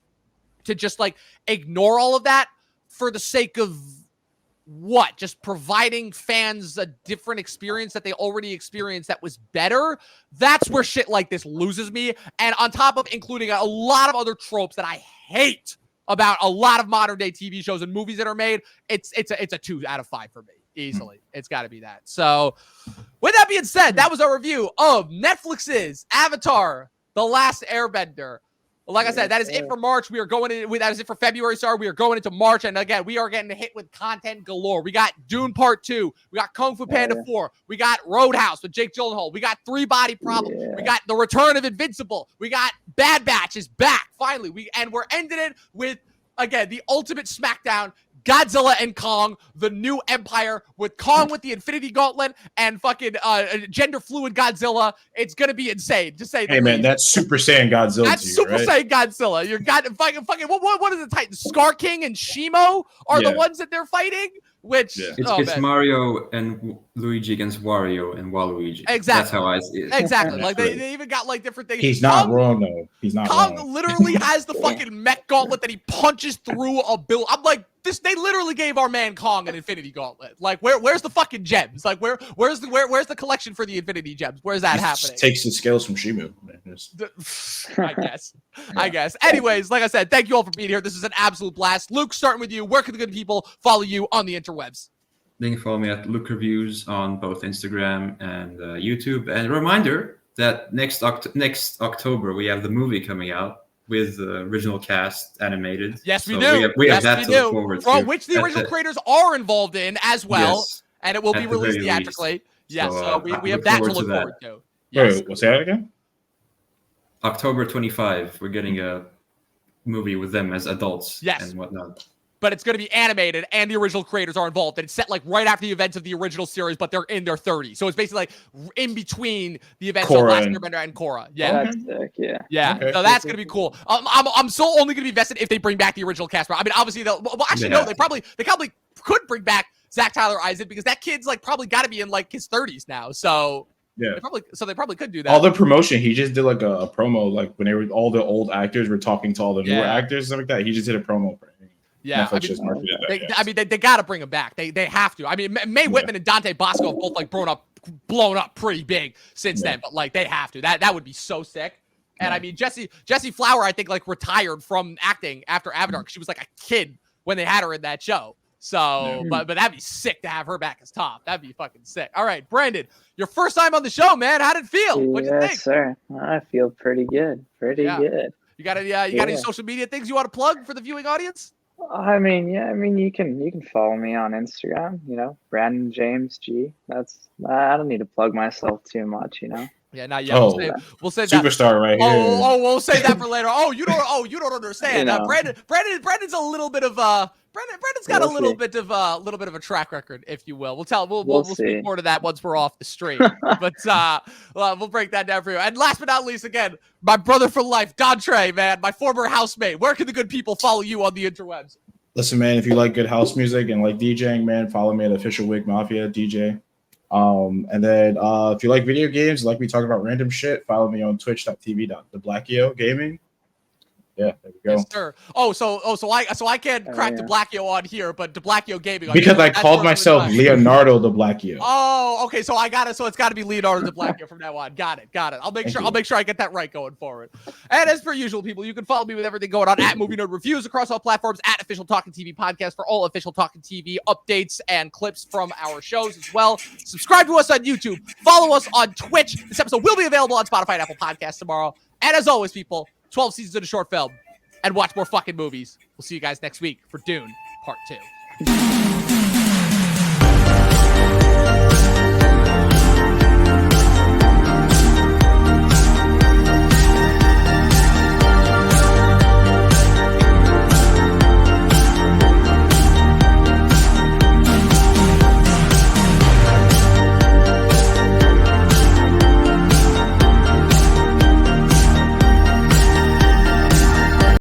to just like ignore all of that for the sake of what? Just providing fans a different experience that they already experienced that was better? That's where shit like this loses me. And on top of including a lot of other tropes that I hate about a lot of modern day TV shows and movies that are made, it's a 2 out of 5 for me. Easily. It's got to be that. So with that being said, that was our review of Netflix's Avatar, The Last Airbender. Like I said, that is it for March. We are going in. That is it for February. Sorry, we are going into March, and again, we are getting hit with content galore. We got Dune Part 2. We got Kung Fu Panda 4. We got Roadhouse with Jake Gyllenhaal. We got Three Body Problem. We got the return of Invincible. We got Bad Batch is back finally. We're ending it with again the ultimate smackdown. Godzilla and Kong, the new empire, with Kong with the Infinity Gauntlet and fucking gender fluid Godzilla. It's gonna be insane to say. Hey man, that's Super Saiyan Godzilla. That's Super Saiyan Godzilla. You're fucking what is the Titans? Scar King and Shimo are the ones that they're fighting. Which it's Mario and Luigi against Wario and Waluigi. Exactly. That's how I see it. Exactly. Like they even got like different things. He's not wrong though. He's not Kong wrong. literally has the fucking mech gauntlet that he punches through a build. I'm like, they literally gave our man Kong an Infinity Gauntlet. Like, where's the fucking gems? Like, where's the collection for the Infinity Gems? Where's that happening? Takes the skills from Shimu. I guess. Anyways, like I said, thank you all for being here. This is an absolute blast. Luke, starting with you. Where can the good people follow you on the interwebs? You can follow me at Luk Reviews on both Instagram and YouTube. And a reminder that next October we have the movie coming out with the original cast animated. Yes, we so do. We have that to look forward to. Which the original creators are involved in as well. Yes, and it will be released theatrically. Yes, so we have that to look forward to. Yes. Wait, what's that again? October 25, we're getting a movie with them as adults and whatnot. But it's going to be animated, and the original creators are involved. And it's set like right after the events of the original series, but they're in their 30s. So it's basically like in between the events of Last Airbender and Korra. Yeah, that's sick. Yeah. Okay. So that's going to be cool. I'm still only going to be vested if they bring back the original cast. I mean, obviously they'll. Well, actually, no. They probably could bring back Zach Tyler Isaac because that kid's like probably got to be in like his 30s now. So. Yeah. They probably could do that. All the promotion, he just did like a promo, like when all the old actors were talking to all the newer actors, stuff like that. He just did a promo for him. Yeah, they got to bring him back. They have to. I mean, Mae Whitman and Dante Bosco have both like blown up pretty big since then, but like they have to. That would be so sick. And I mean, Jessie Flower, I think like retired from acting after Avatar because she was like a kid when they had her in that show. So, but that'd be sick to have her back as Toph. That'd be fucking sick. All right, Brandon, your first time on the show, man. How'd it feel? What'd you think? Yes, sir. I feel pretty good. Pretty good. You got any social media things you want to plug for the viewing audience? I mean, you can follow me on Instagram, Brandon James G. I don't need to plug myself too much, Yeah, not yet. We'll say that. Superstar right here. We'll say that for later. You don't understand. Brandon's a little bit of Brandon's got a little bit of a track record, if you will. We'll speak more to that once we're off the stream. But we'll break that down for you. And last but not least, again, my brother for life, Dontre, man, my former housemate. Where can the good people follow you on the interwebs? Listen, man, if you like good house music and like DJing, man, follow me at Official Wig Mafia DJ. And then if you like video games, like we talk about random shit, follow me on twitch.tv.DiBlackio Gaming. Yeah, there we go. Yes, sir. So I can't crack DiBlackio on here, but DiBlackio Gaming on because I called myself Leonardo DiBlackio. Oh, okay. So it's got to be Leonardo DiBlackio from now on. Got it. I'll make sure I get that right going forward. And as per usual, people, you can follow me with everything going on at Movie Nerd Reviews across all platforms, at Official Talking TV Podcast for all Official Talking TV updates and clips from our shows as well. Subscribe to us on YouTube. Follow us on Twitch. This episode will be available on Spotify and Apple Podcasts tomorrow. And as always, people, 12 seasons of a short film, and watch more fucking movies. We'll see you guys next week for Dune Part 2.